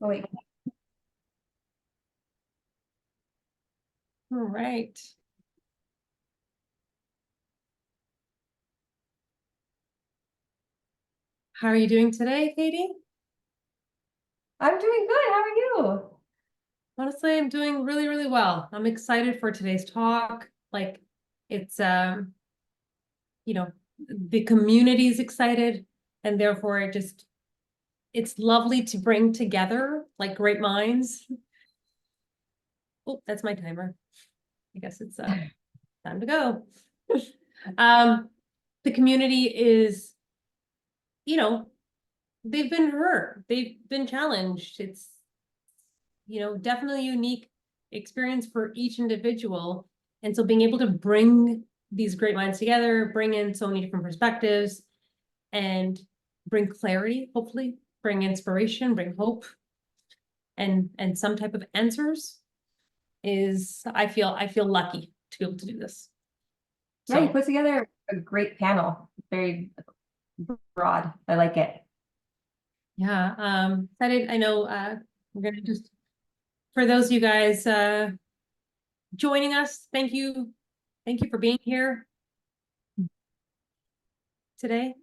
Oh, wait. All right. How are you doing today, Katie? I'm doing good. How are you? Honestly, I'm doing really, really well. I'm excited for today's talk. Like it's the community is excited, and therefore it's lovely to bring together like great minds. Oh, that's my timer. I guess it's time to go. The community is, they've been hurt, they've been challenged. It's, definitely unique experience for each individual. And so being able to bring these great minds together, bring in so many different perspectives, and bring clarity, hopefully, bring inspiration, bring hope, and some type of answers is, I feel lucky to be able to do this. Yeah, you So put together a great panel. Very broad. I like it. yeah, I know we're gonna just, for those of you guys joining us, thank you for being here today.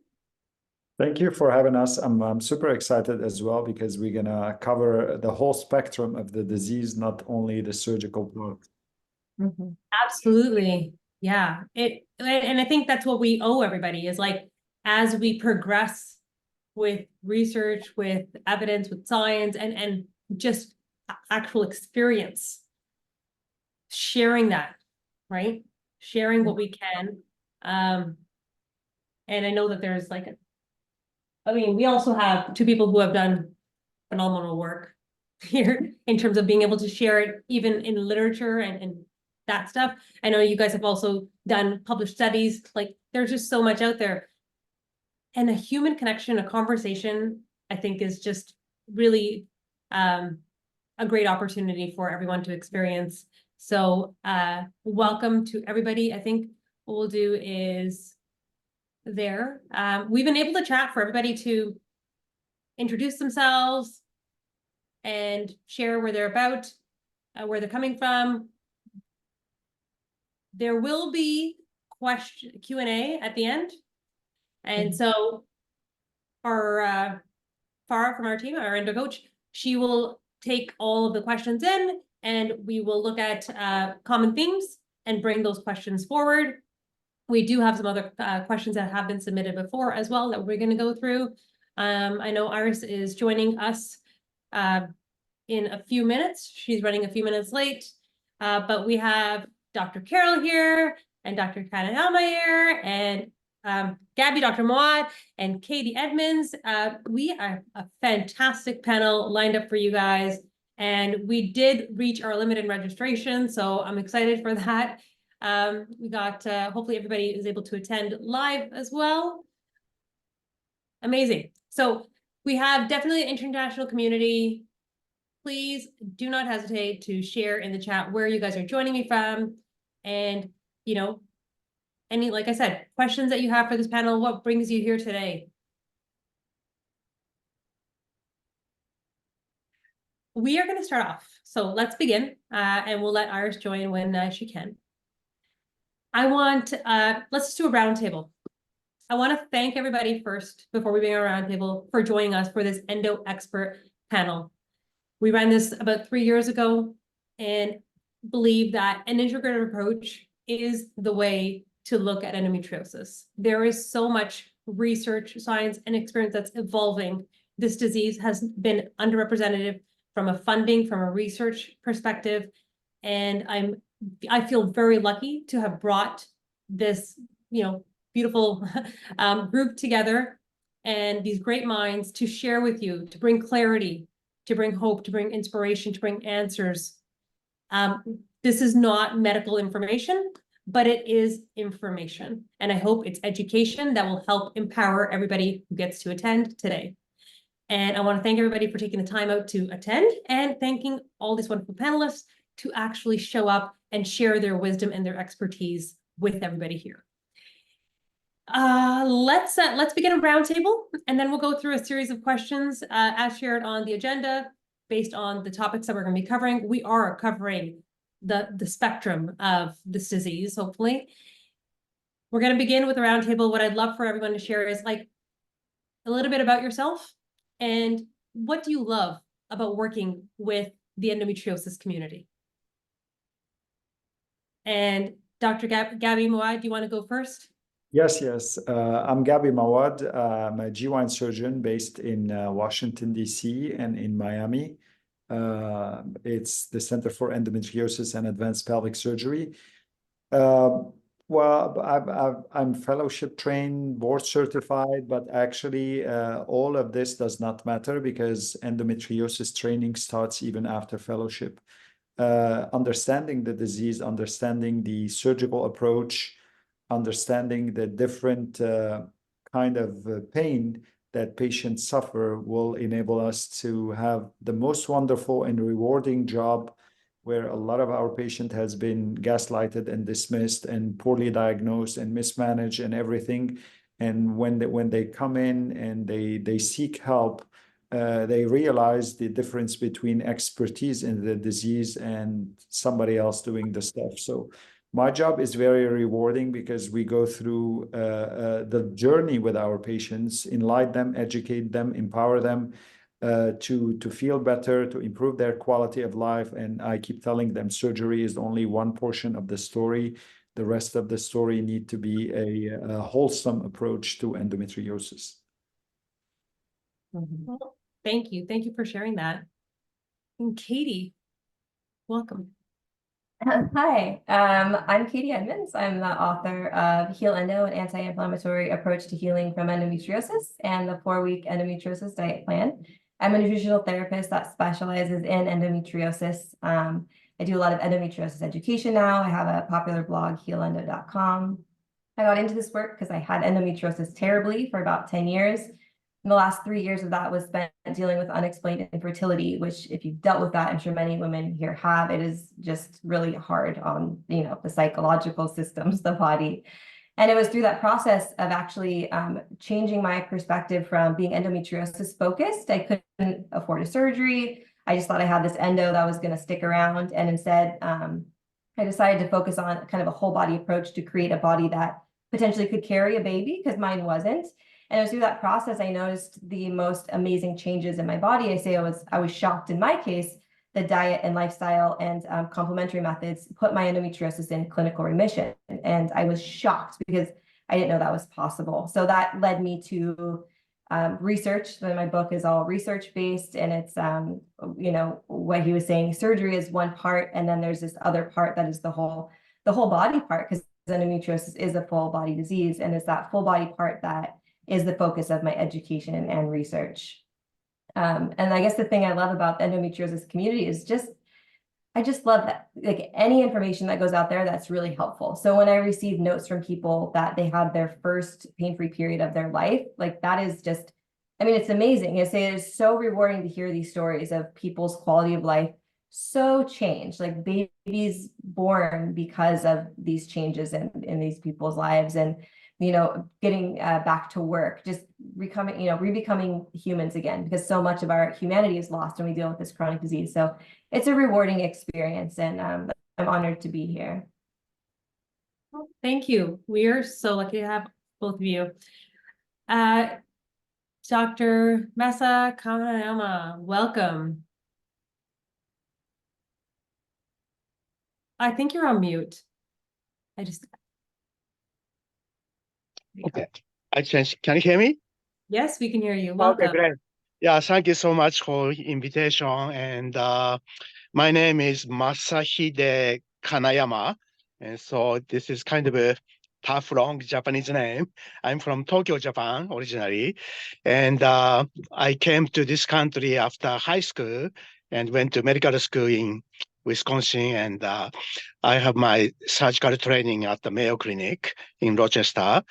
Thank you for having us. I'm super excited as well because we're gonna cover the whole spectrum of the disease, not only the surgical part. Absolutely. Yeah. And I think that's what we owe everybody is like, as we progress with research, with evidence, with science, and just actual experience, sharing that, right? Sharing what we can. And I know that there's we also have two people who have done phenomenal work here in terms of being able to share it even in literature and that stuff. I know you guys have also done published studies, like there's just so much out there. And a human connection, a conversation, I think is just really a great opportunity for everyone to experience. So welcome to everybody. I think what we'll do is we've been able to chat for everybody to introduce themselves and share where they're about, where they're coming from. There will be Q&A at the end. And so our Farah from our team, our endo coach, she will take all of the questions in and we will look at common themes and bring those questions forward. We do have some other questions that have been submitted before as well that we're going to go through. I know Iris is joining us in a few minutes. She's running a few minutes late, but we have Dr. Carol here and Dr. Kanayama here and Gabby, Dr. Moad, and Katie Edmonds. We are a fantastic panel lined up for you guys, and we did reach our limited registration, so I'm excited for that. We got, hopefully everybody is able to attend live as well. Amazing. So we have definitely an international community. Please do not hesitate to share in the chat where you guys are joining me from. And, any, like I said, questions that you have for this panel, what brings you here today? We are going to start off. So let's begin, and we'll let Iris join when she can. Let's do a roundtable. I want to thank everybody first, before we begin our roundtable, for joining us for this endo expert panel. We ran this about 3 years ago and believe that an integrative approach is the way to look at endometriosis. There is so much research, science, and experience that's evolving. This disease has been underrepresented from a funding, from a research perspective. And I feel very lucky to have brought this, beautiful group together and these great minds to share with you, to bring clarity, to bring hope, to bring inspiration, to bring answers. This is not medical information, but it is information. And I hope it's education that will help empower everybody who gets to attend today. And I want to thank everybody for taking the time out to attend and thanking all these wonderful panelists to actually show up and share their wisdom and their expertise with everybody here. Let's begin a roundtable, and then we'll go through a series of questions as shared on the agenda. based on the topics that we're going to be covering. We are covering the spectrum of this disease, hopefully. We're going to begin with a roundtable. What I'd love for everyone to share is like a little bit about yourself and what do you love about working with the endometriosis community? And Dr. Gabby Mawad, do you want to go first? Yes. I'm Gabby Mawad. I'm a GYN surgeon based in Washington, D.C. and in Miami. It's the Center for Endometriosis and Advanced Pelvic Surgery. Well, I'm fellowship trained, board certified, but actually all of this does not matter because endometriosis training starts even after fellowship. Understanding the disease, understanding the surgical approach, understanding the different kind of pain that patients suffer will enable us to have the most wonderful and rewarding job where a lot of our patient has been gaslighted and dismissed and poorly diagnosed and mismanaged and everything. And when they come in and they seek help, they realize the difference between expertise in the disease and somebody else doing the stuff. So my job is very rewarding because we go through the journey with our patients, enlighten them, educate them, empower them to feel better, to improve their quality of life. And I keep telling them surgery is only one portion of the story. The rest of the story need to be a wholesome approach to endometriosis. Well, thank you. Thank you for sharing that. And Katie, welcome. Hi, I'm Katie Edmonds. I'm the author of Heal Endo, an anti-inflammatory approach to healing from endometriosis, and the 4-week endometriosis diet plan. I'm a nutritional therapist that specializes in endometriosis. I do a lot of endometriosis education now. I have a popular blog, healendo.com. I got into this work because I had endometriosis terribly for about 10 years. And the last 3 years of that was spent dealing with unexplained infertility, which if you've dealt with that, I'm sure many women here have, it is just really hard on, the psychological systems, the body. And it was through that process of actually changing my perspective from being endometriosis focused. I couldn't afford a surgery. I just thought I had this endo that was going to stick around. And instead, I decided to focus on kind of a whole body approach to create a body that potentially could carry a baby because mine wasn't. And it was through that process I noticed the most amazing changes in my body. I was shocked in my case. The diet and lifestyle and complementary methods put my endometriosis in clinical remission. And I was shocked because I didn't know that was possible. So that led me to research. My book is all research-based, and it's, what he was saying, surgery is one part, and then there's this other part that is the whole body part, because endometriosis is a full body disease, and it's that full body part that is the focus of my education and research. And I guess the thing I love about the endometriosis community is I just love that, like, any information that goes out there that's really helpful. So when I receive notes from people that they had their first pain-free period of their life, like, that is just, it's amazing. It is so rewarding to hear these stories of people's quality of life so changed, like babies born because of these changes in these people's lives, and getting back to work, just re-becoming humans again, because so much of our humanity is lost when we deal with this chronic disease. So it's a rewarding experience, and I'm honored to be here. Well, thank you. We are so lucky to have both of you. Dr. Masahide Kanayama, welcome. I think you're on mute. Okay. Can you hear me? Yes, we can hear you. Welcome. Okay, great. Yeah, thank you so much for invitation. And my name is Masahide Kanayama. And so this is kind of a tough, long Japanese name. I'm from Tokyo, Japan, originally. And I came to this country after high school and went to medical school in Wisconsin. And I have my surgical training at the Mayo Clinic in Rochester.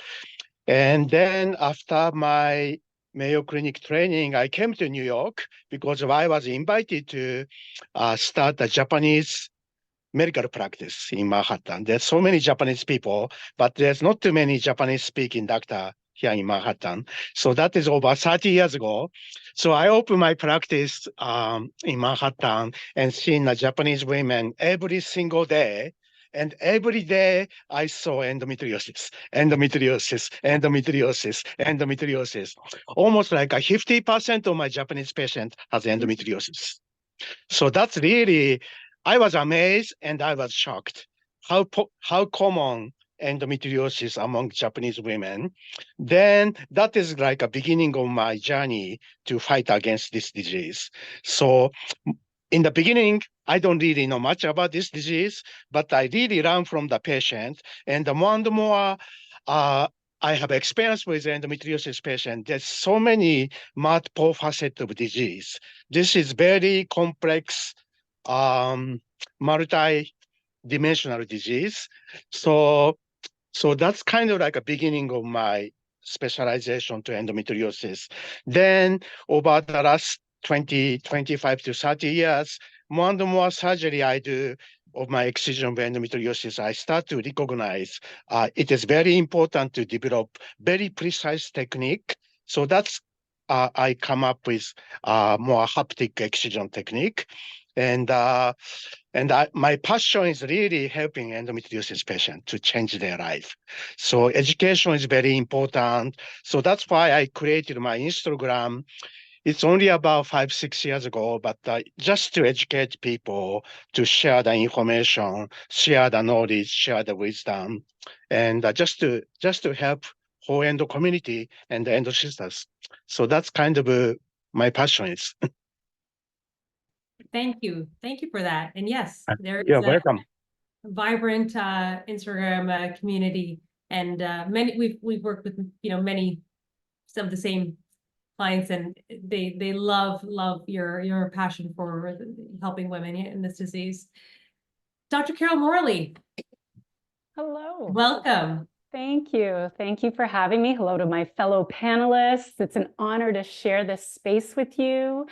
And then after my Mayo Clinic training, I came to New York because I was invited to start a Japanese medical practice in Manhattan. There's so many Japanese people, but there's not too many Japanese speaking doctor here in Manhattan. So that is over 30 years ago. So I opened my practice in Manhattan and seeing the Japanese women every single day. And every day I saw endometriosis, endometriosis, endometriosis, endometriosis. Almost like a 50% of my Japanese patients has endometriosis. So that's really, I was amazed and I was shocked how common endometriosis among Japanese women. Then that is like a beginning of my journey to fight against this disease. So in the beginning, I don't really know much about this disease, but I really learn from the patient. And the more I have experience with endometriosis patient, there's so many multiple facets of disease. This is very complex, multi-dimensional disease. So that's kind of like a beginning of my specialization to endometriosis. Then over the last 25 to 30 years, more and more surgery I do of my excision of endometriosis, I start to recognize it is very important to develop very precise technique. So that's I come up with more haptic excision technique. And my passion is really helping endometriosis patients to change their life. So education is very important. So that's why I created my Instagram. It's only about 5-6 years ago, but just to educate people, to share the information, share the knowledge, share the wisdom, and just to help whole endo community and the endo sisters. So that's kind of my passion is. Thank you for that. And yes, there You're is welcome. a vibrant Instagram community, and many we've worked with many some of the same clients, and they love your passion for helping women in this disease. Dr. Carol Morley, Hello. welcome. Thank you. Thank you for having me. Hello to my fellow panelists. It's an honor to share this space with you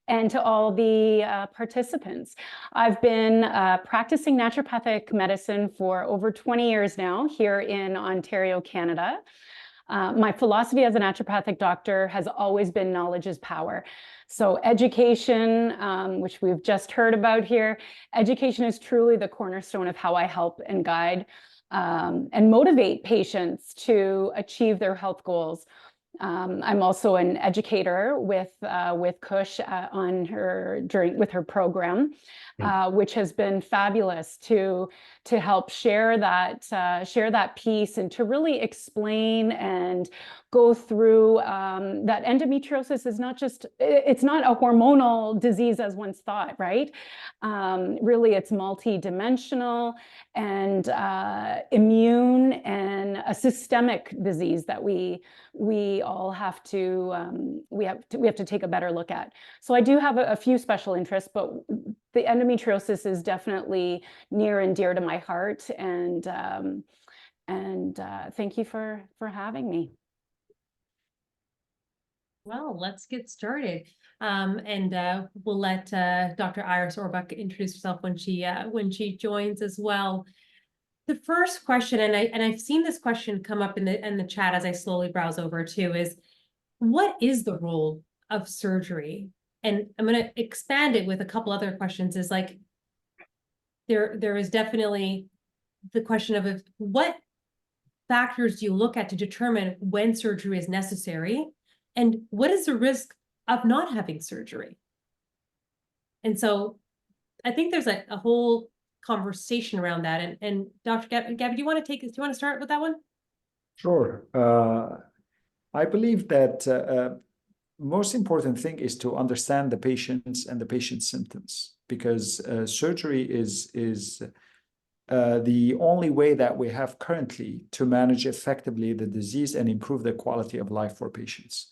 and to all the participants. I've been practicing naturopathic medicine for over 20 years now here in Ontario, Canada. My philosophy as a naturopathic doctor has always been knowledge is power. So education, which we've just heard about here, education is truly the cornerstone of how I help and guide and motivate patients to achieve their health goals. I'm also an educator with Khush with her program, which has been fabulous to help share that piece and to really explain and go through that endometriosis is it's not a hormonal disease as once thought, right? Really, it's multi-dimensional and immune and a systemic disease that we all have to we have to take a better look at. So I do have a few special interests, but the endometriosis is definitely near and dear to my heart, and thank you for having me. Well, let's get started. We'll let Dr. Iris Orbuch introduce herself when she joins as well. The first question, and I've seen this question come up in the chat as I slowly browse over too, is what is the role of surgery? And I'm going to expand it with a couple other questions. Is like there is definitely the question of what factors do you look at to determine when surgery is necessary, and what is the risk of not having surgery? And so I think there's a whole conversation around that. And Dr. Gabby, do you want to start with that one? Sure. I believe that most important thing is to understand the patients and the patient's symptoms, because surgery is the only way that we have currently to manage effectively the disease and improve the quality of life for patients.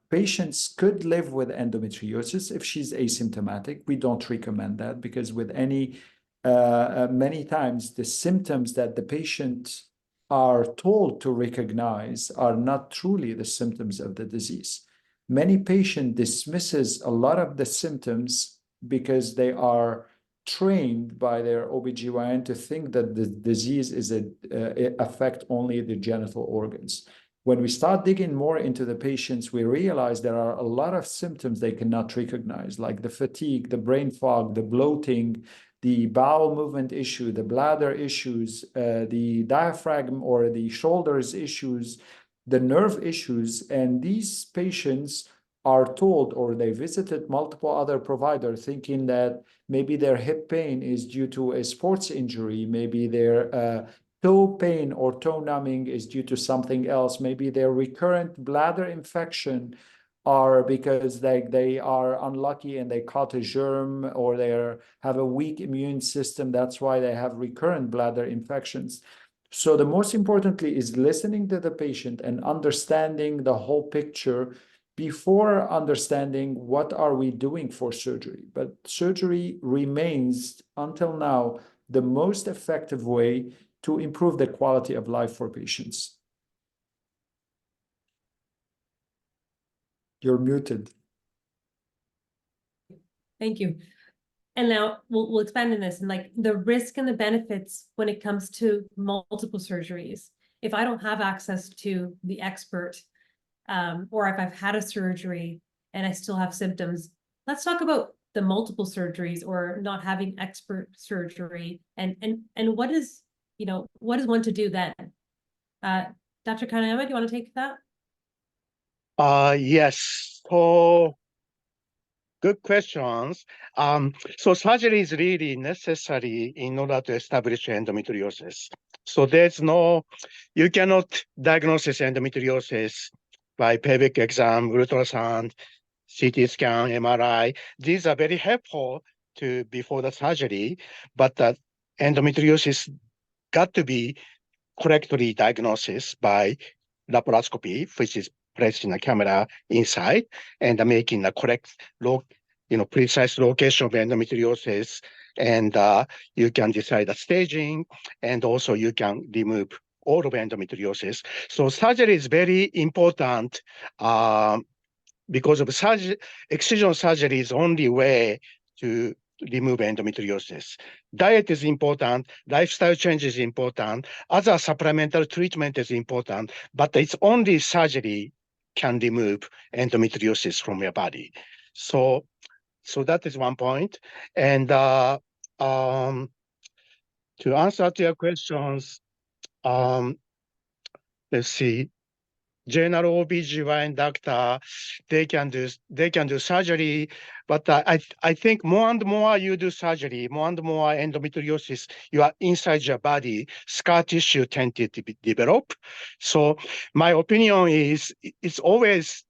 Patients could live with endometriosis if she's asymptomatic. We don't recommend that, because with many times the symptoms that the patient are told to recognize are not truly the symptoms of the disease. Many patients dismisses a lot of the symptoms because they are trained by their OBGYN to think that the disease affect only the genital organs. When we start digging more into the patients, we realize there are a lot of symptoms they cannot recognize, like the fatigue, the brain fog, the bloating, the bowel movement issue, the bladder issues, the diaphragm or the shoulders issues, the nerve issues. And these patients are told, or they visited multiple other providers thinking that maybe their hip pain is due to a sports injury, maybe their toe pain or toe numbing is due to something else. Maybe their recurrent bladder infection are because they are unlucky and they caught a germ, or they have a weak immune system. That's why they have recurrent bladder infections. So the most importantly is listening to the patient and understanding the whole picture before understanding what are we doing for surgery. But surgery remains, until now, the most effective way to improve the quality of life for patients. You're muted. Thank you. And now we'll expand on this, and like the risk and the benefits when it comes to multiple surgeries. If I don't have access to the expert, or if I've had a surgery and I still have symptoms, let's talk about the multiple surgeries or not having expert surgery, and what is, what is one to do then? Dr. Kanayama, do you want to take that? Yes. So good questions. So surgery is really necessary in order to establish endometriosis. So you cannot diagnose endometriosis by pelvic exam, ultrasound, CT scan, MRI. These are very helpful before the surgery, but the endometriosis got to be correctly diagnosed by laparoscopy, which is placing a camera inside and making a correct, precise location of endometriosis. And you can decide the staging, and also you can remove all of endometriosis. So surgery is very important because of excision surgery is the only way to remove endometriosis. Diet is important, lifestyle change is important, other supplemental treatment is important, but it's only surgery can remove endometriosis from your body. So that is one point. And to answer to your questions, let's see. General OB/GYN doctor, they can do surgery, but I think more and more you do surgery, more and more endometriosis, you are inside your body, scar tissue tend to develop. So my opinion is it's always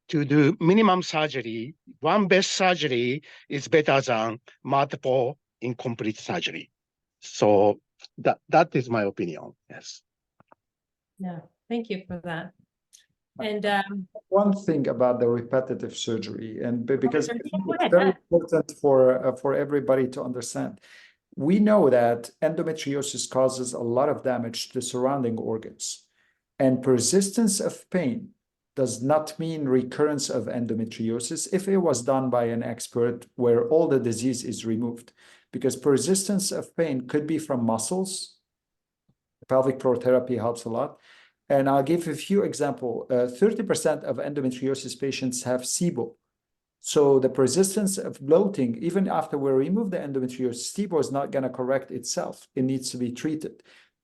to do minimum surgery. One best surgery is better than multiple incomplete surgery. So that is my opinion. Yes. Yeah, thank you for that. And one thing about the repetitive surgery, and because sorry, it's go ahead, very Matt. important for everybody to understand. We know that endometriosis causes a lot of damage to surrounding organs, and persistence of pain does not mean recurrence of endometriosis if it was done by an expert where all the disease is removed, because persistence of pain could be from muscles. Pelvic floor therapy helps a lot. And I'll give a few examples. 30% of endometriosis patients have SIBO. So the persistence of bloating, even after we remove the endometriosis, SIBO is not going to correct itself. It needs to be treated.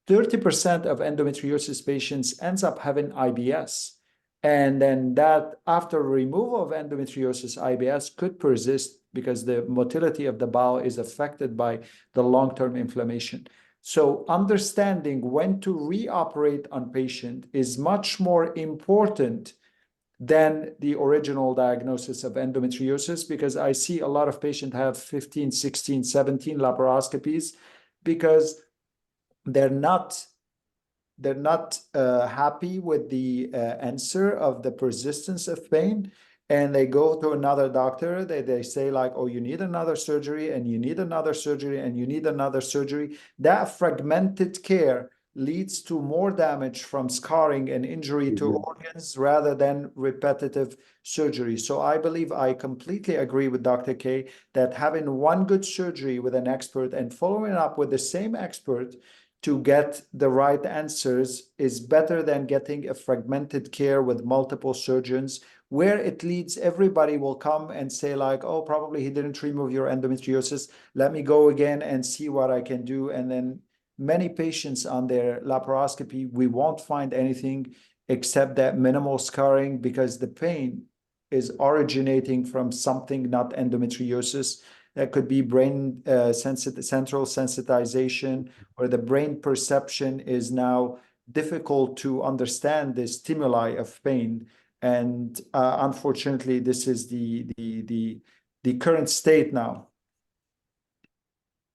30% of endometriosis patients ends up having IBS. And then that after removal of endometriosis, IBS could persist because the motility of the bowel is affected by the long-term inflammation. So understanding when to reoperate on patient is much more important than the original diagnosis of endometriosis, because I see a lot of patients have 15, 16, 17 laparoscopies because they're not happy with the answer of the persistence of pain. And they go to another doctor, they say like, oh, you need another surgery, and you need another surgery, and you need another surgery. That fragmented care leads to more damage from scarring and injury to organs rather than repetitive surgery. So I believe I completely agree with Dr. K that having one good surgery with an expert and following up with the same expert, to get the right answers is better than getting a fragmented care with multiple surgeons, where it leads everybody will come and say like, oh, probably he didn't remove your endometriosis. Let me go again and see what I can do. And then many patients on their laparoscopy, we won't find anything except that minimal scarring, because the pain is originating from something not endometriosis. That could be brain central sensitization, or the brain perception is now difficult to understand the stimuli of pain. And unfortunately, this is the current state now.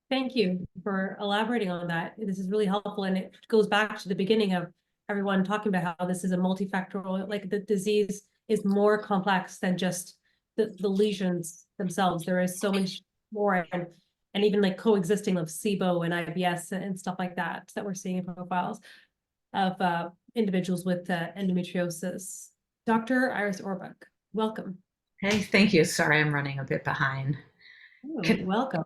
Thank you for elaborating on that. This is really helpful, and it goes back to the beginning of everyone talking about how this is a multifactorial, like the disease is more complex than just the lesions themselves. There is so much more, and even like coexisting of SIBO and IBS and stuff like that we're seeing in profiles of individuals with endometriosis. Dr. Iris Orbuch, welcome. Hey, thank you. Sorry, I'm running a bit behind. Welcome.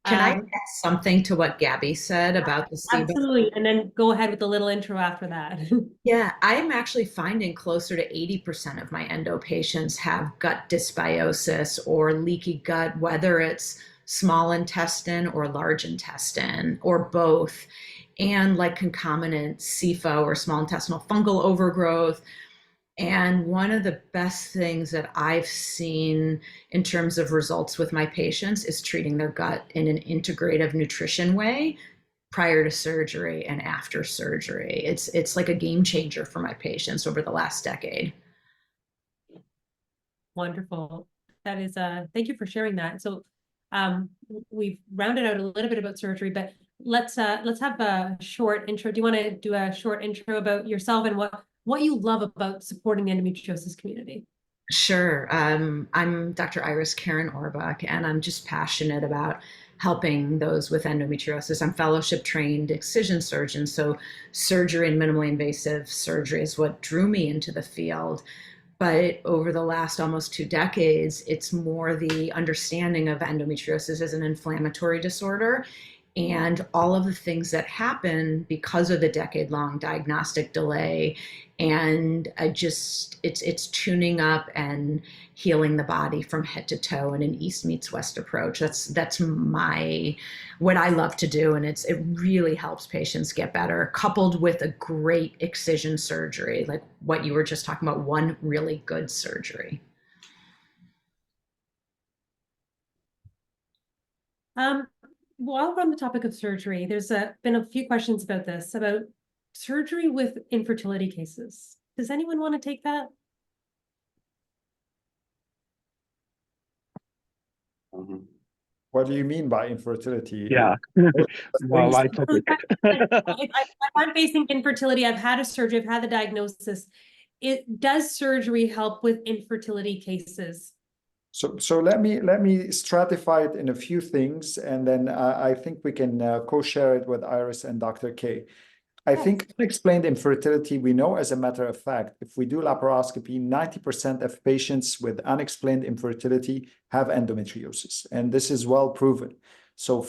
Can I add something to what Gabby said about the SIBO? Absolutely, and then go ahead with a little intro after that. Yeah, I'm actually finding closer to 80% of my endo patients have gut dysbiosis or leaky gut, whether it's small intestine or large intestine or both, and like concomitant SIFO or small intestinal fungal overgrowth. And one of the best things that I've seen in terms of results with my patients is treating their gut in an integrative nutrition way prior to surgery and after surgery. It's like a game changer for my patients over the last decade. Wonderful. That is, thank you for sharing that. So we've rounded out a little bit about surgery, but let's have a short intro. Do you want to do a short intro about yourself and what you love about supporting the endometriosis community? Sure. I'm Dr. Kerin Orbuch, and I'm just passionate about helping those with endometriosis. I'm fellowship trained excision surgeon, so surgery and minimally invasive surgery is what drew me into the field. But over the last almost 2 decades, it's more the understanding of endometriosis as an inflammatory disorder and all of the things that happen because of the decade-long diagnostic delay. And it's tuning up and healing the body from head to toe in an East meets West approach. That's what I love to do, and it really helps patients get better, coupled with a great excision surgery, like what you were just talking about, one really good surgery. While we're on the topic of surgery, there's been a few questions about this, about surgery with infertility cases. Does anyone want to take that? What do you mean by infertility? Yeah. Well, I topic. I'm facing infertility. I've had a surgery. I've had the diagnosis. Does surgery help with infertility cases? So let me stratify it in a few things, and then I think we can co-share it with Iris and Dr. K. I think unexplained infertility, we know as a matter of fact, if we do laparoscopy, 90% of patients with unexplained infertility have endometriosis, and this is well proven. So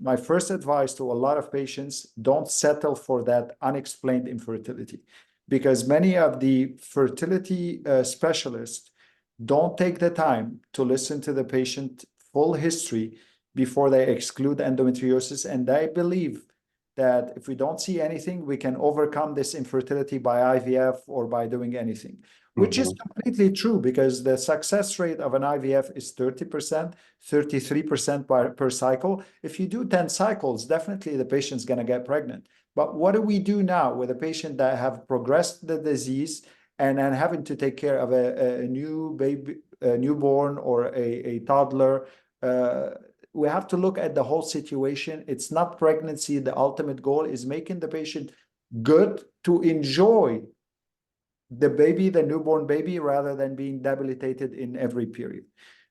my first advice to a lot of patients, don't settle for that unexplained infertility, because many of the fertility specialists don't take the time to listen to the patient full history before they exclude endometriosis, and they believe that if we don't see anything, we can overcome this infertility by IVF or by doing anything, which is completely true, because the success rate of an IVF is 30%, 33% per cycle. If you do 10 cycles, definitely the patient's going to get pregnant. But what do we do now with a patient that have progressed the disease and then having to take care of a new baby, a newborn or a toddler? We have to look at the whole situation. It's not pregnancy. The ultimate goal is making the patient good to enjoy the baby, the newborn baby, rather than being debilitated in every period.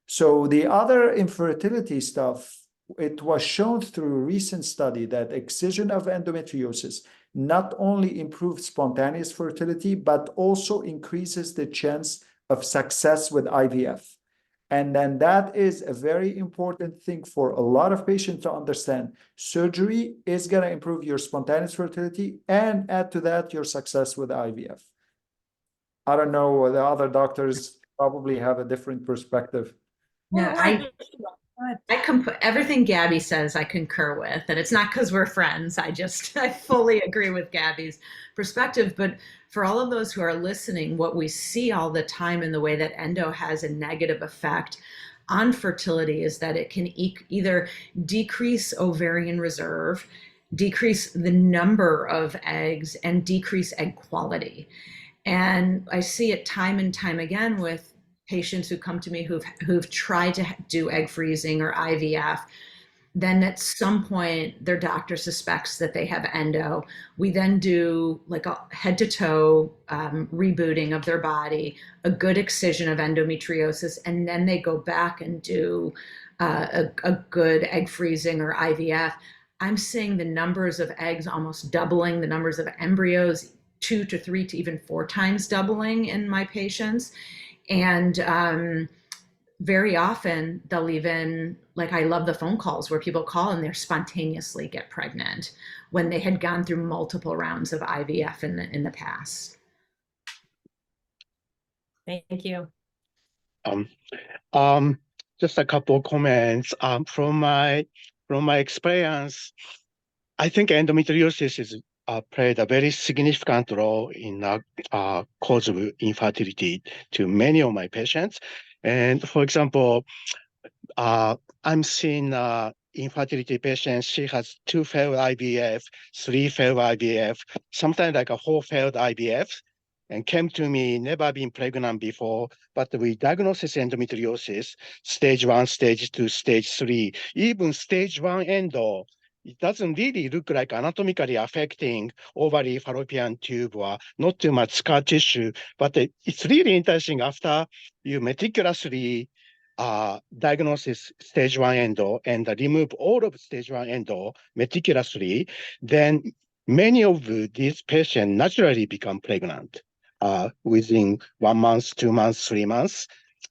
So the other infertility stuff, it was shown through a recent study that excision of endometriosis not only improves spontaneous fertility, but also increases the chance of success with IVF. And then that is a very important thing for a lot of patients to understand. Surgery is going to improve your spontaneous fertility and add to that your success with IVF. I don't know, the other doctors probably have a different perspective. Yeah, everything Gabby says I concur with, and it's not because we're friends. I fully agree with Gabby's perspective. But for all of those who are listening, what we see all the time in the way that endo has a negative effect on fertility is that it can either decrease ovarian reserve, decrease the number of eggs, and decrease egg quality. And I see it time and time again with patients who come to me who've tried to do egg freezing or IVF. Then at some point, their doctor suspects that they have endo. We then do like a head to toe rebooting of their body, a good excision of endometriosis, and then they go back and do a good egg freezing or IVF. I'm seeing the numbers of eggs almost doubling, the numbers of embryos 2 to 3 to even 4 times doubling in my patients. And very often they'll even, like, I love the phone calls where people call and they spontaneously get pregnant when they had gone through multiple rounds of IVF in the past. Thank you. Just a couple of comments. From my experience, I think endometriosis is played a very significant role in cause of infertility to many of my patients. And for example, I'm seeing infertility patients. She has 2 failed IVF, 3 failed IVF, sometimes like a 4 failed IVF, and came to me, never been pregnant before, but we diagnosed endometriosis, stage 1, stage 2, stage 3, even stage 1 endo. It doesn't really look like anatomically affecting ovary, fallopian tube, or not too much scar tissue, but it's really interesting after you meticulously diagnosis stage 1 endo and remove all of stage 1 endo meticulously, then many of these patients naturally become pregnant within 1 month, 2 months, 3 months.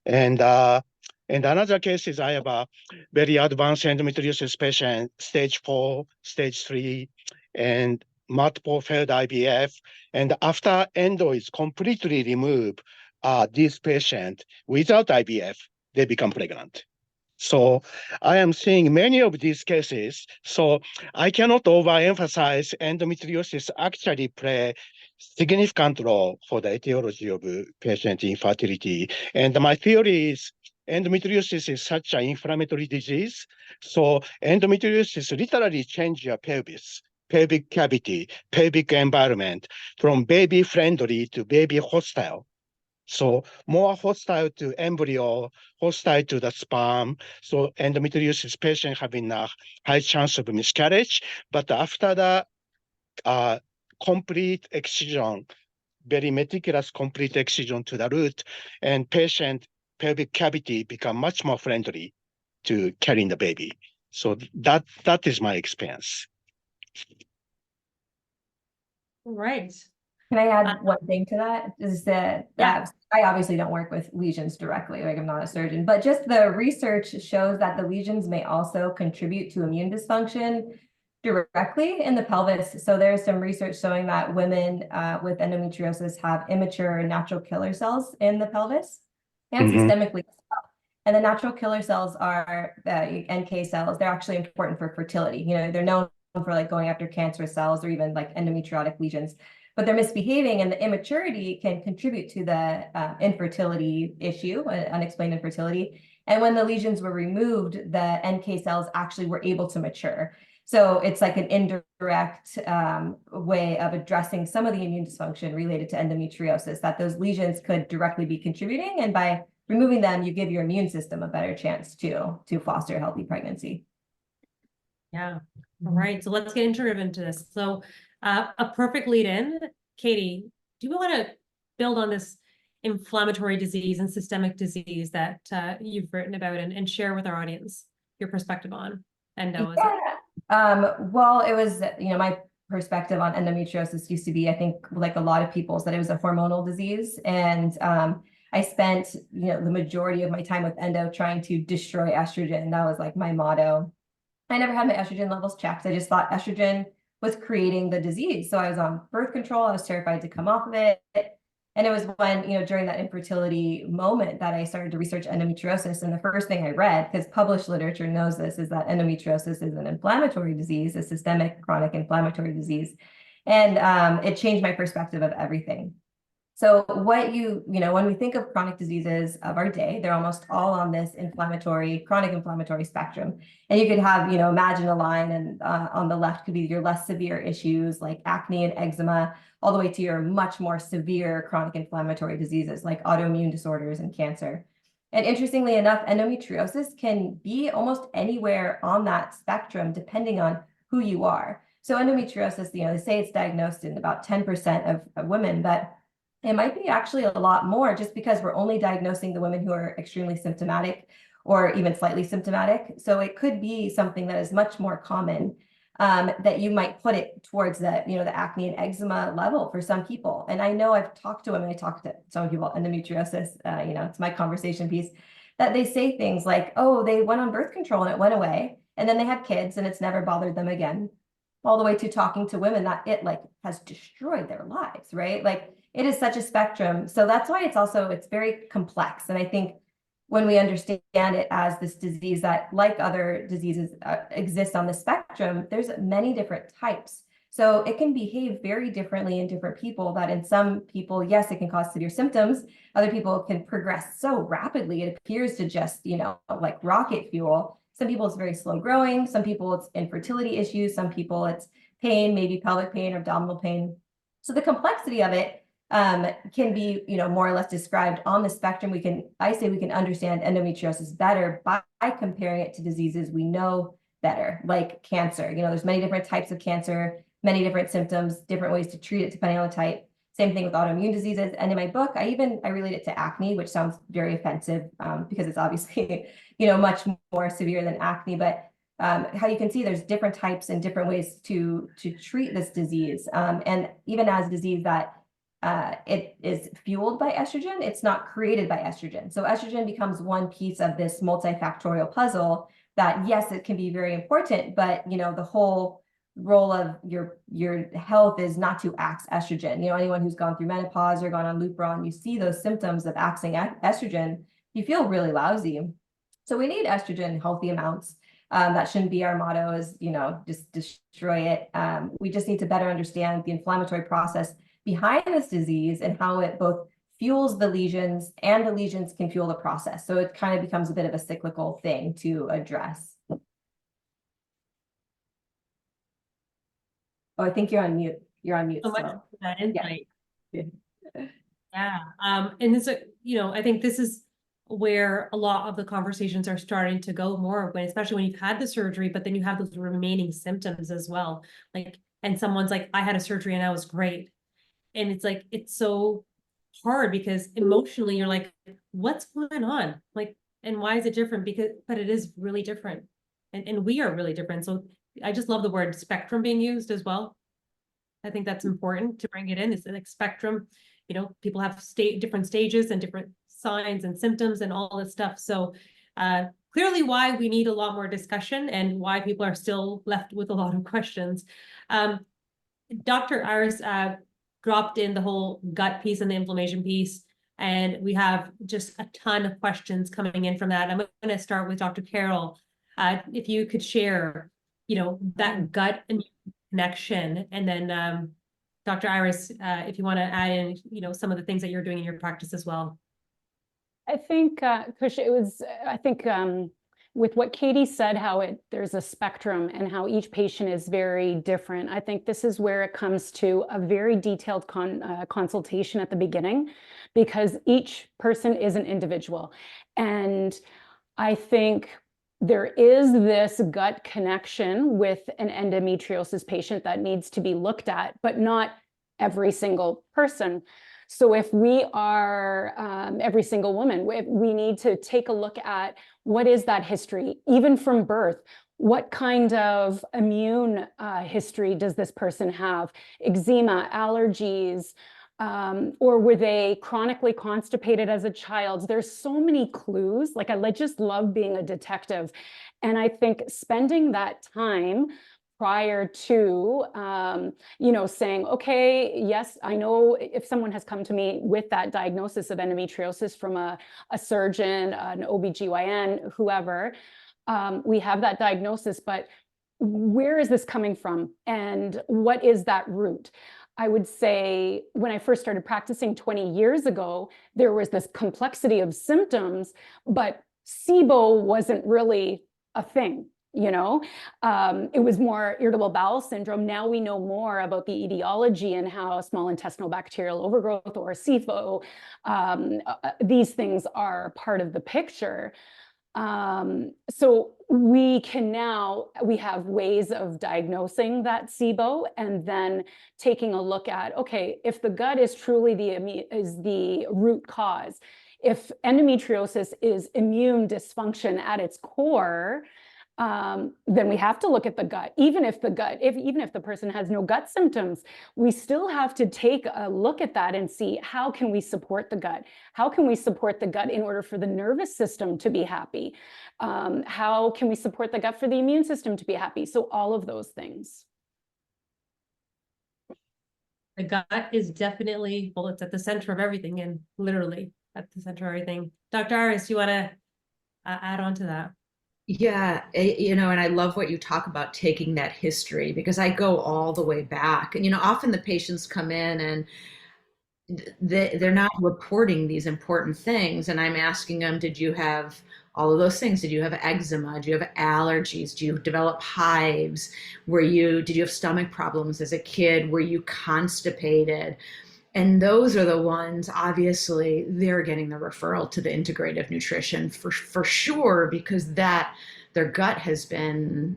And another case is I have a very advanced endometriosis patient, stage 4, stage 3, and multiple failed IVF. And after endo is completely removed, this patient without IVF, they become pregnant. So I am seeing many of these cases. So I cannot overemphasize endometriosis actually play significant role for the etiology of patient infertility. And my theory is endometriosis is such an inflammatory disease. So endometriosis literally changes your pelvis, pelvic cavity, pelvic environment from baby friendly to baby hostile. So more hostile to embryo, hostile to the sperm. So endometriosis patient having a high chance of miscarriage. But after the complete excision, very meticulous complete excision to the root, and patient pelvic cavity become much more friendly to carrying the baby. So that is my experience. All right. Can I add one thing to that? Is that Yeah. I obviously don't work with lesions directly, like I'm not a surgeon, but just the research shows that the lesions may also contribute to immune dysfunction directly in the pelvis. So there's some research showing that women with endometriosis have immature natural killer cells in the pelvis and systemically. And the natural killer cells are the NK cells. They're actually important for fertility. You know, they're known for like going after cancerous cells or even like endometriotic lesions, but they're misbehaving, and the immaturity can contribute to the infertility issue, unexplained infertility. And when the lesions were removed, the NK cells actually were able to mature. So it's like an indirect way of addressing some of the immune dysfunction related to endometriosis, that those lesions could directly be contributing. And by removing them, you give your immune system a better chance to foster a healthy pregnancy. Yeah. All right. So let's get into this. So a perfect lead in, Katie, do you want to build on this inflammatory disease and systemic disease that you've written about and share with our audience your perspective on endo? Well, it was, you know, my perspective on endometriosis used to be, I think, like a lot of people's, that it was a hormonal disease. And I spent, the majority of my time with endo trying to destroy estrogen. That was like my motto. I never had my estrogen levels checked. I just thought estrogen was creating the disease. So I was on birth control. I was terrified to come off of it. And it was when, during that infertility moment that I started to research endometriosis. And the first thing I read, because published literature knows this, is that endometriosis is an inflammatory disease, a systemic chronic inflammatory disease. And it changed my perspective of everything. So when we think of chronic diseases of our day, they're almost all on this chronic inflammatory spectrum. And you could have, imagine a line, and on the left could be your less severe issues like acne and eczema, all the way to your much more severe chronic inflammatory diseases like autoimmune disorders and cancer. And interestingly enough, endometriosis can be almost anywhere on that spectrum, depending on who you are. So endometriosis, they say it's diagnosed in about 10% of women, but it might be actually a lot more, just because we're only diagnosing the women who are extremely symptomatic or even slightly symptomatic. So it could be something that is much more common, that you might put it towards the acne and eczema level for some people. And I know I've talked to women, I talked to some people about endometriosis, it's my conversation piece, that they say things like, oh, they went on birth control and it went away, and then they had kids and it's never bothered them again, all the way to talking to women that it has destroyed their lives, right? It is such a spectrum. So that's why it's very complex. And I think when we understand it as this disease that, like other diseases, exists on the spectrum, there's many different types. So it can behave very differently in different people, that in some people, yes, it can cause severe symptoms. Other people can progress so rapidly, it appears to just, like rocket fuel. Some people it's very slow growing. Some people it's infertility issues. Some people it's pain, maybe pelvic pain or abdominal pain. So the complexity of it can be, more or less described on the spectrum. I say we can understand endometriosis better by comparing it to diseases we know better, like cancer. There's many different types of cancer, many different symptoms, different ways to treat it depending on the type. Same thing with autoimmune diseases. And in my book, I relate it to acne, which sounds very offensive because it's obviously, much more severe than acne. But how you can see there's different types and different ways to treat this disease. And even as a disease that it is fueled by estrogen, it's not created by estrogen. So estrogen becomes one piece of this multifactorial puzzle that, yes, it can be very important, but the whole role of your health is not to axe estrogen. Anyone who's gone through menopause or gone on Lupron, you see those symptoms of axing estrogen, you feel really lousy. So we need estrogen in healthy amounts. That shouldn't be our motto, is just destroy it. We just need to better understand the inflammatory process behind this disease and how it both fuels the lesions and the lesions can fuel the process. So it kind of becomes a bit of a cyclical thing to address. Oh, I think you're on mute. You're on mute. So much still. for that insight. Yeah. Yeah. And this, I think this is where a lot of the conversations are starting to go more, especially when you've had the surgery, but then you have those remaining symptoms as well. And someone's like, I had a surgery and I was great. And it's so hard because emotionally you're like, what's going on? And why is it different? But it is really different. And we are really different. So I just love the word spectrum being used as well. I think that's important to bring it in. It's like spectrum, people have different stages and different signs and symptoms and all this stuff. So clearly why we need a lot more discussion and why people are still left with a lot of questions. Dr. Iris dropped in the whole gut piece and the inflammation piece, and we have just a ton of questions coming in from that. I'm going to start with Dr. Carol. If you could share, that gut immune connection, and then Dr. Iris, if you want to add in, some of the things that you're doing in your practice as well. I think, Khush, with what Katie said, how there's a spectrum and how each patient is very different. I think this is where it comes to a very detailed consultation at the beginning, because each person is an individual. And I think there is this gut connection with an endometriosis patient that needs to be looked at, but not every single person. So if we are every single woman, we need to take a look at what is that history, even from birth. What kind of immune history does this person have? Eczema, allergies, Or were they chronically constipated as a child? There's so many clues. Like I just love being a detective. And I think spending that time prior to, saying, okay, yes, I know if someone has come to me with that diagnosis of endometriosis from a surgeon, an OBGYN, whoever, we have that diagnosis, but where is this coming from? And what is that root? I would say when I first started practicing 20 years ago, there was this complexity of symptoms, but SIBO wasn't really a thing. It was more irritable bowel syndrome. Now we know more about the etiology and how small intestinal bacterial overgrowth or SIFO, these things are part of the picture. So we have ways of diagnosing that SIBO and then taking a look at, okay, if the gut is truly the root cause, if endometriosis is immune dysfunction at its core, then we have to look at the gut. Even if the person has no gut symptoms, we still have to take a look at that and see how can we support the gut? How can we support the gut in order for the nervous system to be happy? How can we support the gut for the immune system to be happy? So all of those things. The gut is definitely, well, it's at the center of everything, and literally at the center of everything. Dr. Iris, you want to add on to that? Yeah, and I love what you talk about taking that history, because I go all the way back. And, often the patients come in and they're not reporting these important things. And I'm asking them, did you have all of those things? Did you have eczema? Do you have allergies? Do you develop hives? Did you have stomach problems as a kid? Were you constipated? And those are the ones, obviously, they're getting the referral to the integrative nutrition for sure, because their gut has been,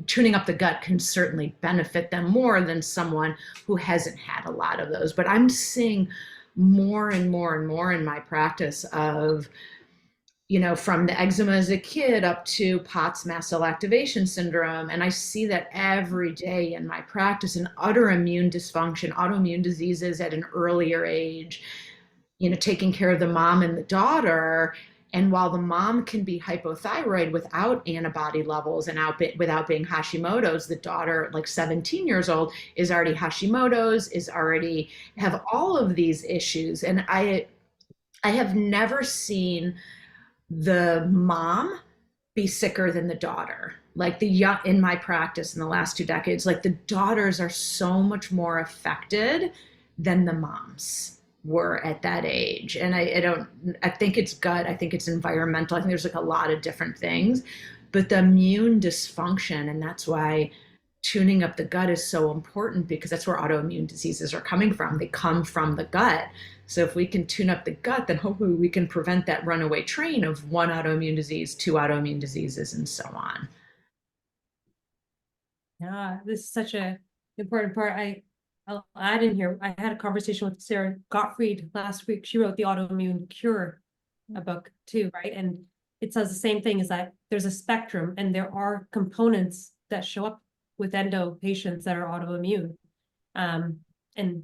tuning up the gut can certainly benefit them more than someone who hasn't had a lot of those. But I'm seeing more and more and more in my practice of, from the eczema as a kid up to POTS mast cell activation syndrome. And I see that every day in my practice, an utter immune dysfunction, autoimmune diseases at an earlier age, taking care of the mom and the daughter. And while the mom can be hypothyroid without antibody levels and without being Hashimoto's, the daughter, like 17 years old, is already Hashimoto's, have all of these issues. And I have never seen the mom be sicker than the daughter. Like in my practice in the last 2 decades, like the daughters are so much more affected than the moms were at that age. And I think it's gut, I think it's environmental, I think there's like a lot of different things, but the immune dysfunction, and that's why tuning up the gut is so important, because that's where autoimmune diseases are coming from. They come from the gut. So if we can tune up the gut, then hopefully we can prevent that runaway train of 1 autoimmune disease, 2 autoimmune diseases, and so on. Yeah, this is such an important part. I'll add in here, I had a conversation with Sarah Gottfried last week. She wrote the Autoimmune Cure, a book too, right? And it says the same thing, is that there's a spectrum and there are components that show up with endo patients that are autoimmune. And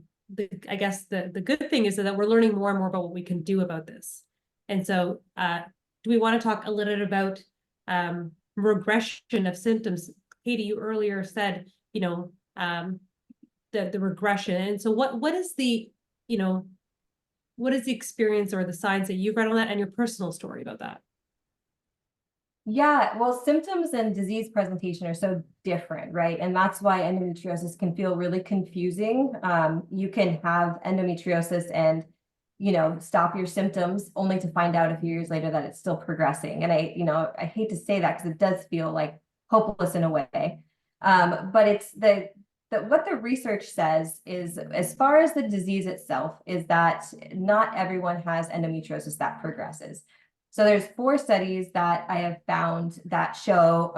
I guess the good thing is that we're learning more and more about what we can do about this. And so do we want to talk a little bit about regression of symptoms? Katie, you earlier said, the regression. And so what is the experience or the science that you've read on that, and your personal story about that? Yeah, well, symptoms and disease presentation are so different, right? And that's why endometriosis can feel really confusing. You can have endometriosis and, stop your symptoms only to find out a few years later that it's still progressing. And I hate to say that because it does feel like hopeless in a way. But it's what the research says is, as far as the disease itself, is that not everyone has endometriosis that progresses. So there's 4 studies that I have found that show,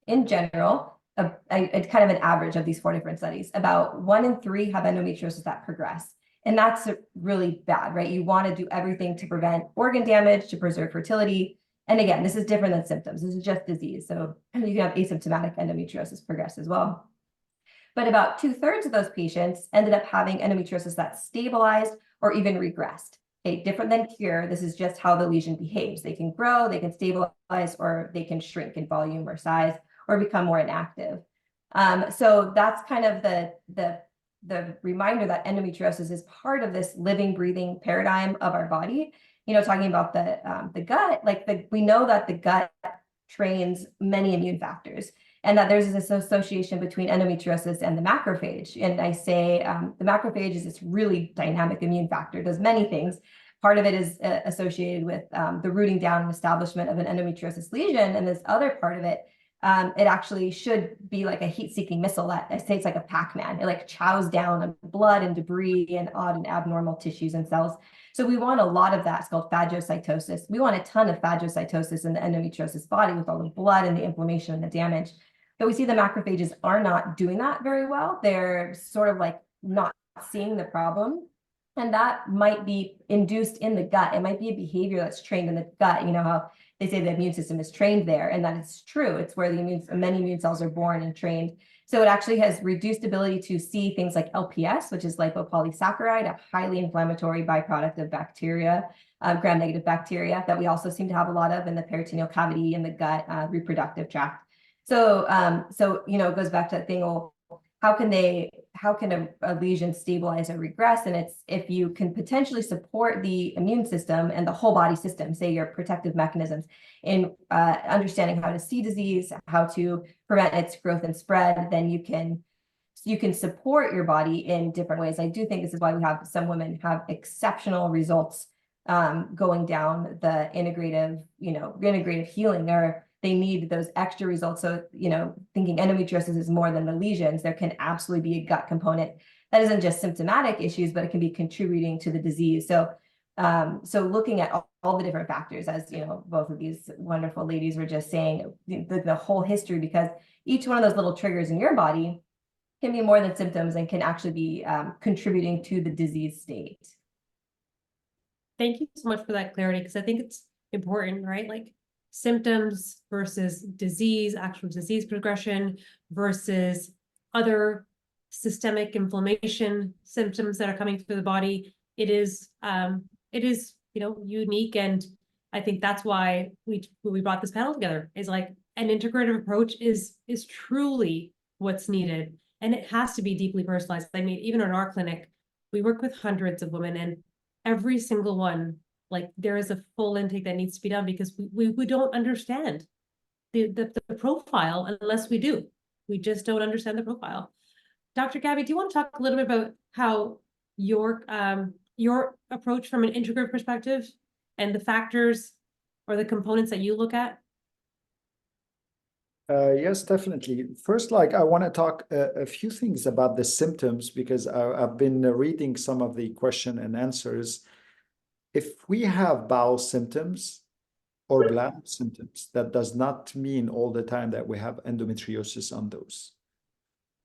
in general, it's kind of an average of these 4 different studies. About 1 in 3 have endometriosis that progress. And that's really bad, right? You want to do everything to prevent organ damage, to preserve fertility. And again, this is different than symptoms. This is just disease. So you can have asymptomatic endometriosis progress as well. But about 2/3 of those patients ended up having endometriosis that stabilized or even regressed. Okay, different than cure, this is just how the lesion behaves. They can grow, they can stabilize, or they can shrink in volume or size, or become more inactive. So that's kind of the reminder that endometriosis is part of this living, breathing paradigm of our body. Talking about the gut, we know that the gut trains many immune factors, and that there's this association between endometriosis and the macrophage. And I say the macrophage is this really dynamic immune factor, does many things. Part of it is associated with the rooting down and establishment of an endometriosis lesion, and this other part of it, it actually should be like a heat-seeking missile. That I say it's like a Pac-Man. It like chows down on blood and debris and odd and abnormal tissues and cells. So we want a lot of that. It's called phagocytosis. We want a ton of phagocytosis in the endometriosis body with all the blood and the inflammation and the damage. But we see the macrophages are not doing that very well. They're sort of like not seeing the problem. And that might be induced in the gut. It might be a behavior that's trained in the gut. You know how they say the immune system is trained there, and that is true. It's where many immune cells are born and trained. So it actually has reduced ability to see things like LPS, which is lipopolysaccharide, a highly inflammatory byproduct of bacteria, gram-negative bacteria that we also seem to have a lot of in the peritoneal cavity in the gut, reproductive tract. So it goes back to that thing. Well, how can a lesion stabilize or regress? And it's if you can potentially support the immune system and the whole body system, say your protective mechanisms, in understanding how to see disease, how to prevent its growth and spread, then you can support your body in different ways. I do think this is why we have some women have exceptional results going down the integrative healing, or they need those extra results. So, thinking endometriosis is more than the lesions, there can absolutely be a gut component that isn't just symptomatic issues, but it can be contributing to the disease. So, looking at all the different factors, as both of these wonderful ladies were just saying, the whole history, because each one of those little triggers in your body can be more than symptoms and can actually be contributing to the disease state. Thank you so much for that clarity, because I think it's important, right? Like symptoms versus disease, actual disease progression versus other systemic inflammation symptoms that are coming through the body. It is unique, and I think that's why we brought this panel together. Is like an integrative approach is truly what's needed, and it has to be deeply personalized. I mean, even in our clinic, we work with hundreds of women, and every single one, like there is a full intake that needs to be done, because we don't understand the profile unless we do. We just don't understand the profile. Dr. Gabby, do you want to talk a little bit about how your approach from an integrative perspective and the factors or the components that you look at? Yes, definitely. First, I want to talk a few things about the symptoms, because I've been reading some of the question and answers. If we have bowel symptoms or bladder symptoms, that does not mean all the time that we have endometriosis on those.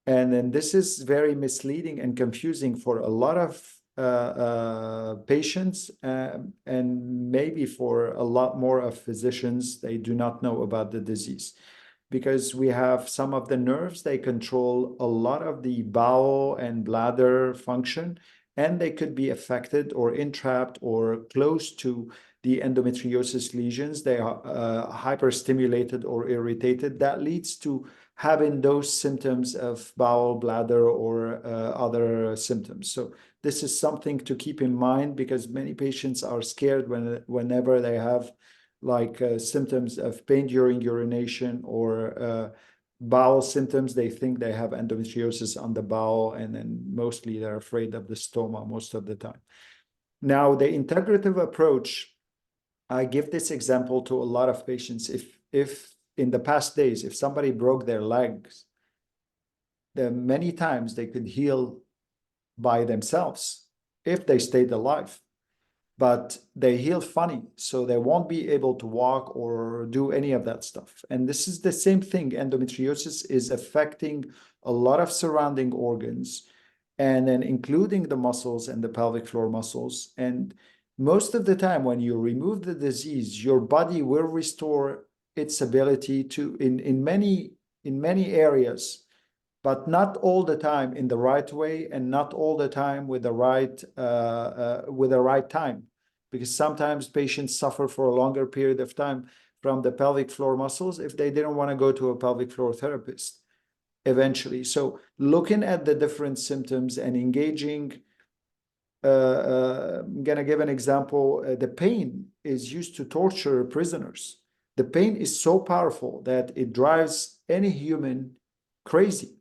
And then this is very misleading and confusing for a lot of patients, and maybe for a lot more of physicians. They do not know about the disease, because we have some of the nerves, they control a lot of the bowel and bladder function, and they could be affected or entrapped or close to the endometriosis lesions. They are hyperstimulated or irritated. That leads to having those symptoms of bowel, bladder, or other symptoms. So this is something to keep in mind, because many patients are scared whenever they have symptoms of pain during urination or bowel symptoms. They think they have endometriosis on the bowel, and then mostly they're afraid of the stoma most of the time. Now, the integrative approach, I give this example to a lot of patients. If in the past days, if somebody broke their legs, then many times they could heal by themselves if they stayed alive. But they heal funny, so they won't be able to walk or do any of that stuff. And this is the same thing. Endometriosis is affecting a lot of surrounding organs, and then including the muscles and the pelvic floor muscles. And most of the time, when you remove the disease, your body will restore its ability to, in many areas, but not all the time in the right way, and not all the time with the right time, because sometimes patients suffer for a longer period of time from the pelvic floor muscles if they didn't want to go to a pelvic floor therapist eventually. So looking at the different symptoms and engaging, I'm gonna give an example. The pain is used to torture prisoners. The pain is so powerful that it drives any human crazy.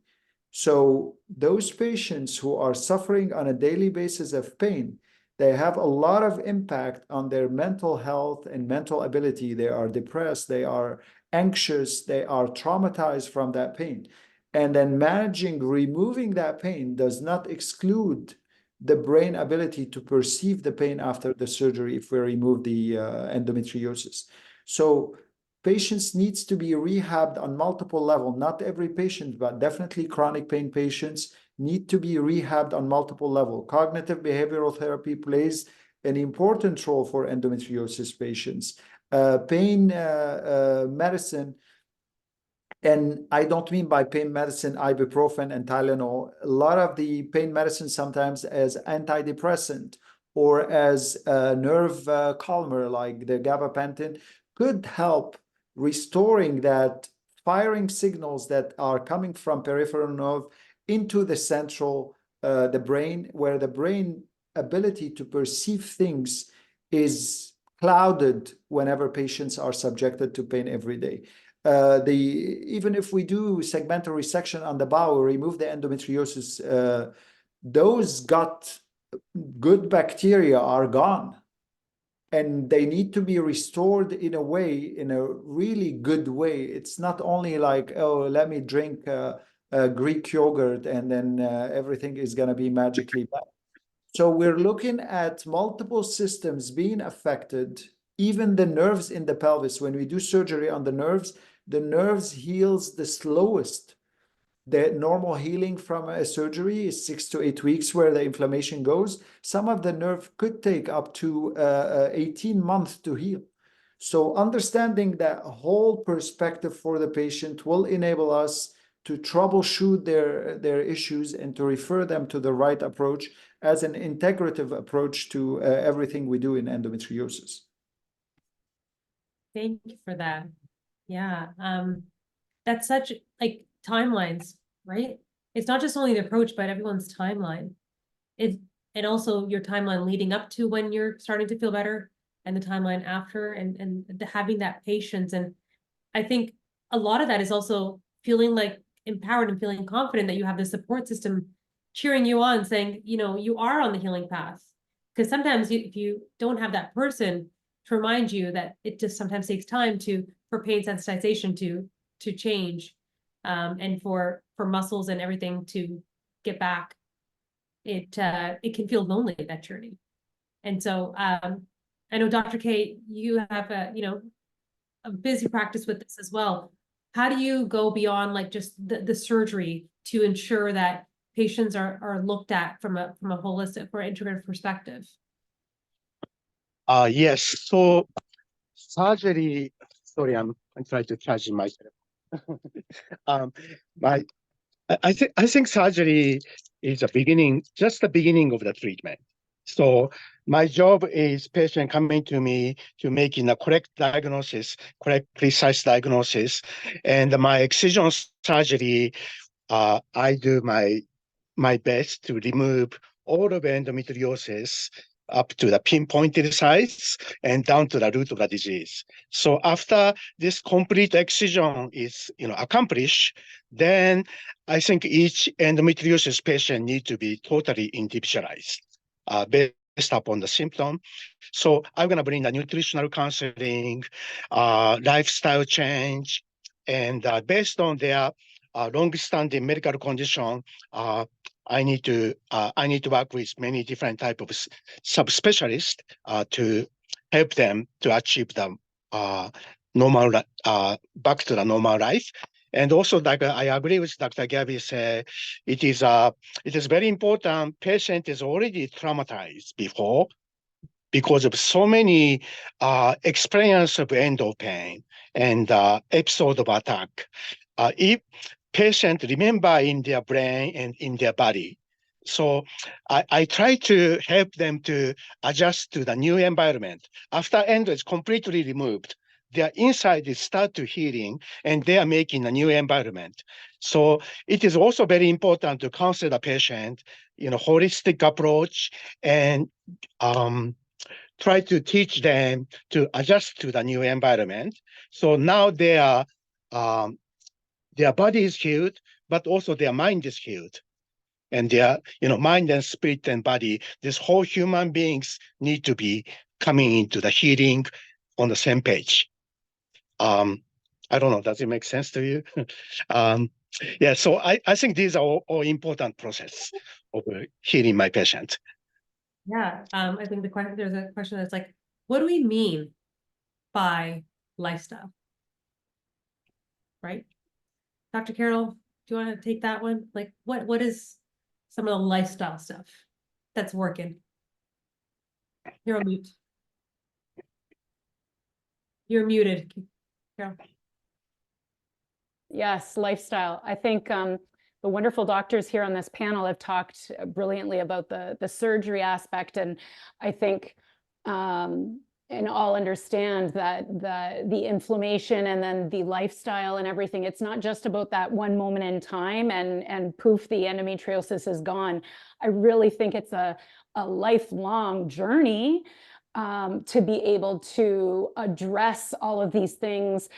So those patients who are suffering on a daily basis of pain, they have a lot of impact on their mental health and mental ability. They are depressed, they are anxious, they are traumatized from that pain. And then removing that pain does not exclude the brain ability to perceive the pain after the surgery if we remove the endometriosis. So patients needs to be rehabbed on multiple levels. Not every patient, but definitely chronic pain patients need to be rehabbed on multiple levels. Cognitive behavioral therapy plays an important role for endometriosis patients. Pain medicine, and I don't mean by pain medicine ibuprofen and Tylenol. A lot of the pain medicine sometimes as antidepressant or as a nerve calmer like the gabapentin could help restoring that firing signals that are coming from peripheral nerve into the central, the brain, where the brain ability to perceive things is clouded whenever patients are subjected to pain every day. Even if we do segmental resection on the bowel, remove the endometriosis, those good bacteria are gone, and they need to be restored in a really good way. It's not only like, oh, let me drink Greek yogurt and then everything is going to be magically back. So we're looking at multiple systems being affected, even the nerves in the pelvis. When we do surgery on the nerves heals the slowest. The normal healing from a surgery is 6 to 8 weeks where the inflammation goes. Some of the nerve could take up to 18 months to heal. So understanding that whole perspective for the patient will enable us to troubleshoot their issues and to refer them to the right approach as an integrative approach to everything we do in endometriosis. Thank you for that. Yeah, that's such like timelines, right? It's not just only the approach, but everyone's timeline. And also your timeline leading up to when you're starting to feel better, and the timeline after, and having that patience. And I think a lot of that is also feeling like empowered and feeling confident that you have the support system cheering you on, saying, you know, you are on the healing path. Because sometimes if you don't have that person to remind you that it just sometimes takes time for pain sensitization to change, and for muscles and everything to get back, it can feel lonely, that journey. And so I know, Dr. K, you have a busy practice with this as well. How do you go beyond like just the surgery to ensure that patients are looked at from a holistic or integrative perspective? Yes. So surgery. Sorry, I'm trying to charge myself. I think surgery is just the beginning of the treatment. So my job is patient coming to me to making a correct diagnosis, correct precise diagnosis, and my excision surgery. I do my best to remove all of endometriosis up to the pinpointed size and down to the root of the disease. So after this complete excision is accomplished, then I think each endometriosis patient needs to be totally individualized based upon the symptom. So I'm going to bring the nutritional counseling, lifestyle change, and based on their long-standing medical condition, I need to work with many different type of subspecialists to help them to achieve the normal back to the normal life. And also, like I agree with Dr. Gabby said, it is very important. Patient is already traumatized before because of so many experience of endo pain and episode of attack. If patient remember in their brain and in their body. So I try to help them to adjust to the new environment. After endo is completely removed, their inside is start to healing and they are making a new environment. So it is also very important to counsel the patient, holistic approach and try to teach them to adjust to the new environment. So now their body is healed, but also their mind is healed. And their, mind and spirit and body, this whole human beings need to be coming into the healing on the same page. I don't know, does it make sense to you? Yeah, so I think these are all important process of healing my patient. Yeah, I think there's a question that's like, what do we mean by lifestyle? Right? Dr. Carol, do you want to take that one? Like, what is some of the lifestyle stuff that's working? You're on mute. You're muted, Carol. Yes, lifestyle. I think the wonderful doctors here on this panel have talked brilliantly about the surgery aspect, and I think and all understand that the inflammation and then the lifestyle and everything, it's not just about that one moment in time and poof, the endometriosis is gone. I really think it's a lifelong journey to be able to address all of these things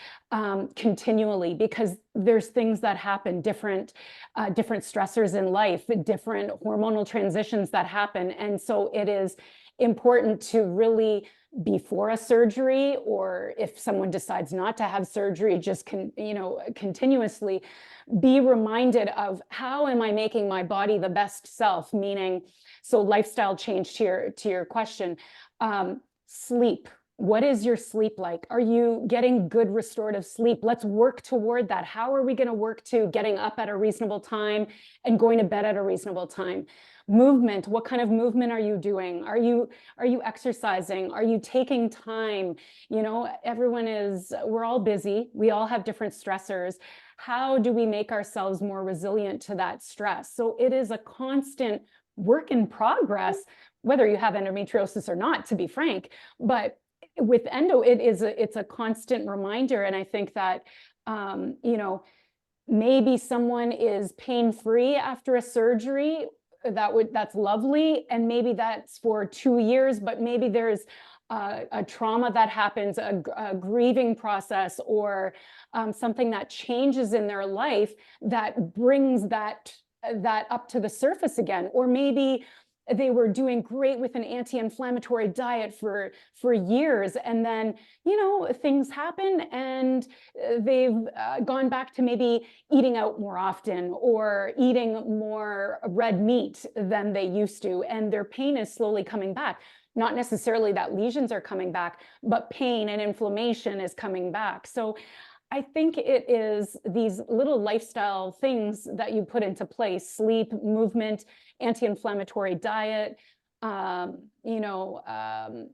continually, because there's things that happen, different stressors in life, different hormonal transitions that happen. And so it is important to really, before a surgery, or if someone decides not to have surgery, just continuously be reminded of, how am I making my body the best self? Meaning, so lifestyle change to your question. Sleep. What is your sleep like? Are you getting good restorative sleep? Let's work toward that. How are we going to work to getting up at a reasonable time and going to bed at a reasonable time? Movement. What kind of movement are you doing? Are you exercising? Are you taking time? We're all busy. We all have different stressors. How do we make ourselves more resilient to that stress? So it is a constant work in progress, whether you have endometriosis or not, to be frank. But with endo, it's a constant reminder. And I think that, maybe someone is pain-free after a surgery. That's lovely. And maybe that's for 2 years, but maybe there's a trauma that happens, a grieving process, or something that changes in their life that brings that up to the surface again. Or maybe they were doing great with an anti-inflammatory diet for years, and then things happen and they've gone back to maybe eating out more often or eating more red meat than they used to, and their pain is slowly coming back. Not necessarily that lesions are coming back, but pain and inflammation is coming back. So I think it is these little lifestyle things that you put into place: sleep, movement, anti-inflammatory diet,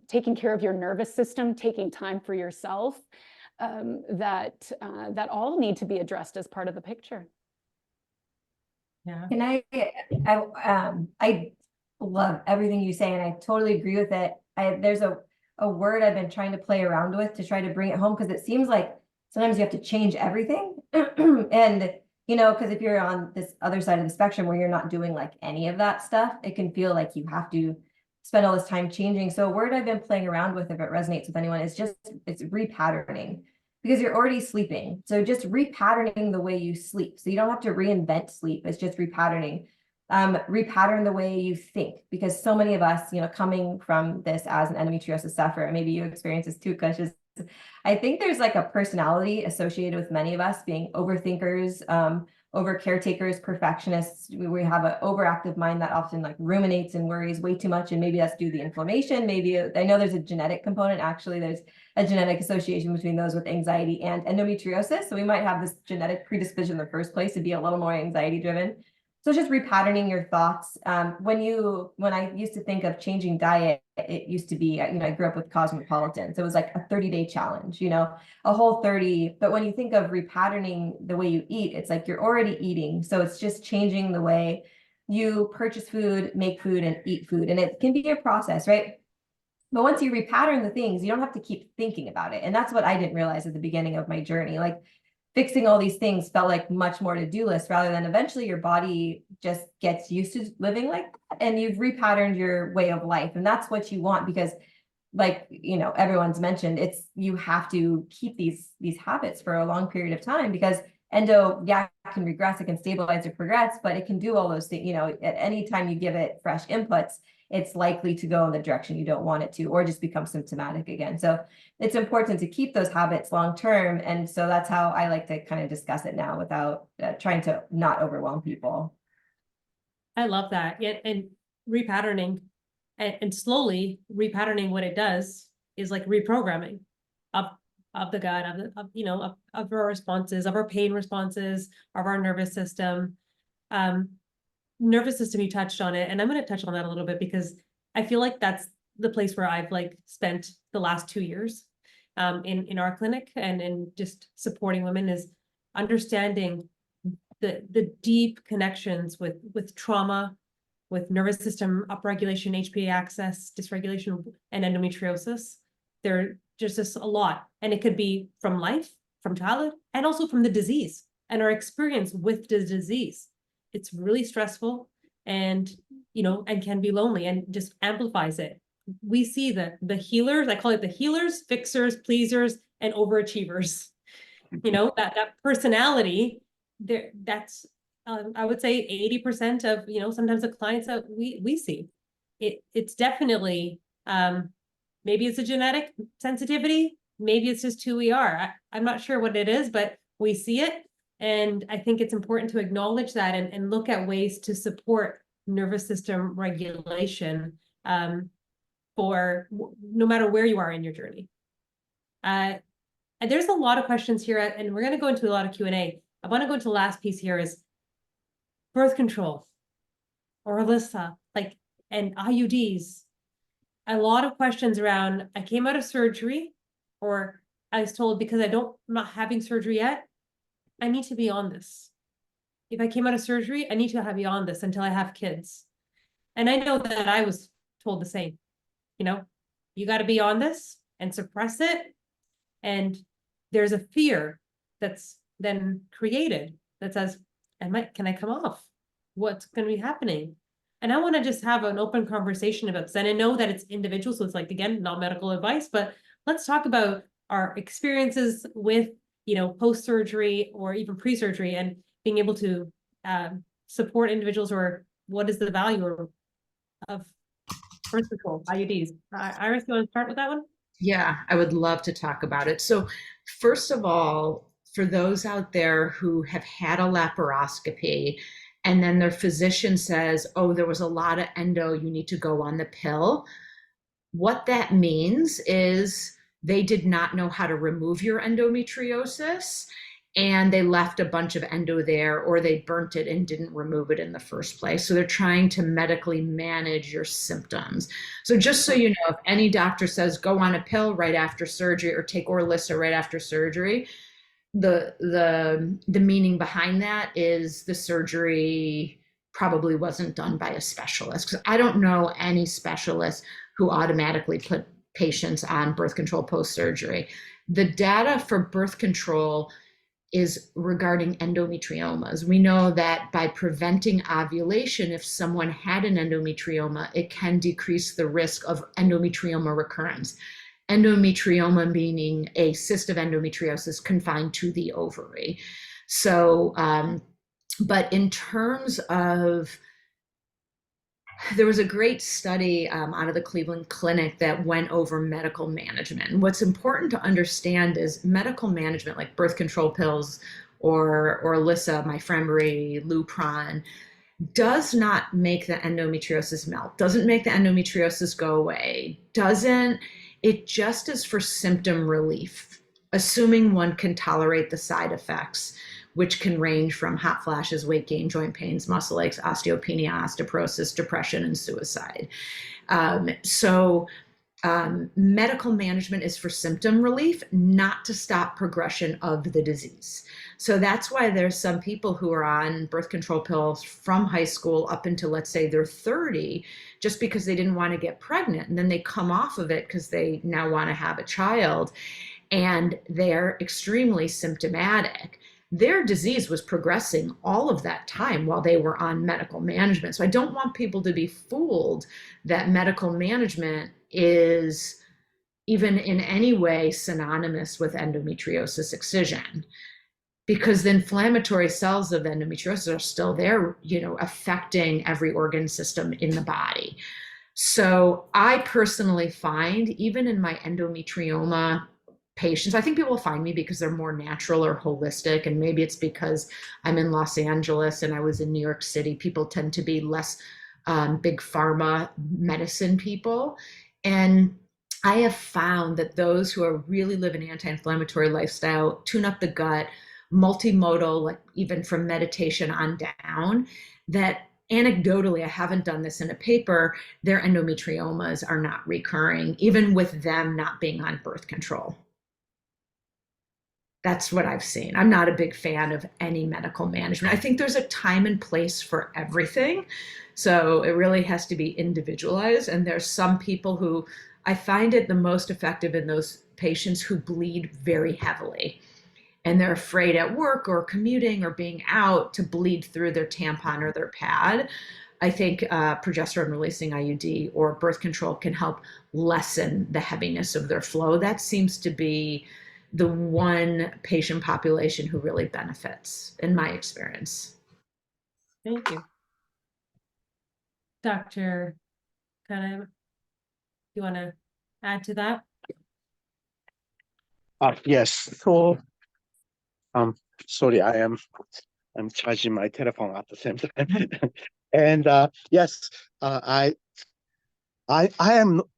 taking care of your nervous system, taking time for yourself, that all need to be addressed as part of the picture. Yeah. Can I love everything you say, and I totally agree with it. There's a word I've been trying to play around with to try to bring it home, because it seems like sometimes you have to change everything. And, because if you're on this other side of the spectrum where you're not doing like any of that stuff, it can feel like you have to spend all this time changing. So a word I've been playing around with, if it resonates with anyone, is it's repatterning, because you're already sleeping. So just repatterning the way you sleep. So you don't have to reinvent sleep. It's just repatterning. Repattern the way you think, because so many of us, coming from this as an endometriosis sufferer, maybe you experience this too, Khush, I think there's like a personality associated with many of us being overthinkers, over caretakers, perfectionists. We have an overactive mind that often like ruminates and worries way too much, and maybe that's due to the inflammation. Maybe I know there's a genetic component. Actually, there's a genetic association between those with anxiety and endometriosis. So we might have this genetic predisposition in the first place to be a little more anxiety driven. So it's just repatterning your thoughts. When I used to think of changing diet, it used to be, I grew up with Cosmopolitan. So it was like a 30-day challenge, a whole 30. But when you think of repatterning the way you eat, it's like you're already eating. So it's just changing the way you purchase food, make food, and eat food. And it can be a process, right? But once you repattern the things, you don't have to keep thinking about it. And that's what I didn't realize at the beginning of my journey. Like, fixing all these things felt like much more to-do list, rather than eventually your body just gets used to living like that, and you've repatterned your way of life. And that's what you want, because like, everyone's mentioned, you have to keep these habits for a long period of time, because endo, can regress, it can stabilize or progress, but it can do all those things. At any time you give it fresh inputs, it's likely to go in the direction you don't want it to, or just become symptomatic again. So it's important to keep those habits long term. And so that's how I like to kind of discuss it now, without trying to not overwhelm people. I love that. Yeah, and repatterning and slowly repatterning, what it does is like reprogramming of the gut, of our responses, of our pain responses, of our nervous system. Nervous system, you touched on it, and I'm going to touch on that a little bit, because I feel like that's the place where I've spent the last 2 years in our clinic, and in just supporting women, is understanding the deep connections with trauma, with nervous system upregulation, HPA axis dysregulation, and endometriosis. They're just a lot, and it could be from life, from childhood, and also from the disease and our experience with the disease. It's really stressful, and and can be lonely, and just amplifies it. We see the healers, I call it the healers, fixers, pleasers, and overachievers. That personality there, that's I would say 80% of sometimes the clients that we see. It's definitely maybe it's a genetic sensitivity, maybe it's just who we are. I'm not sure what it is, but we see it. And I think it's important to acknowledge that, and look at ways to support nervous system regulation for no matter where you are in your journey. And there's a lot of questions here, and we're going to go into a lot of Q&A. I want to go into the last piece here, is birth control, or Alyssa, and IUDs. A lot of questions around, I came out of surgery, or I was told because I'm not having surgery yet, I need to be on this. If I came out of surgery, I need to be on this until I have kids. And I know that I was told the same. You got to be on this and suppress it. And there's a fear that's then created that says, can I come off? What's going to be happening? And I want to just have an open conversation about this. And I know that it's individual, so it's again, not medical advice, but let's talk about our experiences with post-surgery or even pre-surgery, and being able to support individuals, or what is the value of birth control, IUDs. Iris, you want to start with that one? Yeah, I would love to talk about it. So first of all, for those out there who have had a laparoscopy, and then their physician says, oh, there was a lot of endo, you need to go on the pill. What that means is they did not know how to remove your endometriosis, and they left a bunch of endo there, or they burnt it and didn't remove it in the first place. So they're trying to medically manage your symptoms. So just so you know, if any doctor says go on a pill right after surgery, or take Orlissa right after surgery, the meaning behind that is the surgery probably wasn't done by a specialist, because I don't know any specialist who automatically put patients on birth control post-surgery. The data for birth control is regarding endometriomas. We know that by preventing ovulation, if someone had an endometrioma, it can decrease the risk of endometrioma recurrence. Endometrioma meaning a cyst of endometriosis confined to the ovary. So, but in terms of, there was a great study out of the Cleveland Clinic that went over medical management. And what's important to understand is medical management, like birth control pills or Alyssa, Myfrembree, Lupron, does not make the endometriosis melt, doesn't make the endometriosis go away, it just is for symptom relief. assuming one can tolerate the side effects, which can range from hot flashes, weight gain, joint pains, muscle aches, osteopenia, osteoporosis, depression, and suicide. Medical management is for symptom relief, not to stop progression of the disease. So that's why there's some people who are on birth control pills from high school up until, let's say, they're 30, just because they didn't want to get pregnant. And then they come off of it because they now want to have a child, and they're extremely symptomatic. Their disease was progressing all of that time while they were on medical management. So I don't want people to be fooled that medical management is even in any way synonymous with endometriosis excision, because the inflammatory cells of endometriosis are still there, affecting every organ system in the body. So I personally find, even in my endometrioma patients, I think people find me because they're more natural or holistic, and maybe it's because I'm in Los Angeles and I was in New York City. People tend to be less big pharma medicine people. And I have found that those who are really live an anti-inflammatory lifestyle, tune up the gut, multimodal, like even from meditation on down, that anecdotally, I haven't done this in a paper, their endometriomas are not recurring, even with them not being on birth control. That's what I've seen. I'm not a big fan of any medical management. I think there's a time and place for everything. So it really has to be individualized. And there's some people who I find it the most effective in those patients who bleed very heavily. And they're afraid at work or commuting or being out to bleed through their tampon or their pad. I think progesterone releasing IUD or birth control can help lessen the heaviness of their flow. That seems to be the one patient population who really benefits, in my experience. Thank you. Dr. Kanayama, you want to add to that? Yes. So, sorry, I'm charging my telephone at the same time. And yes, I'm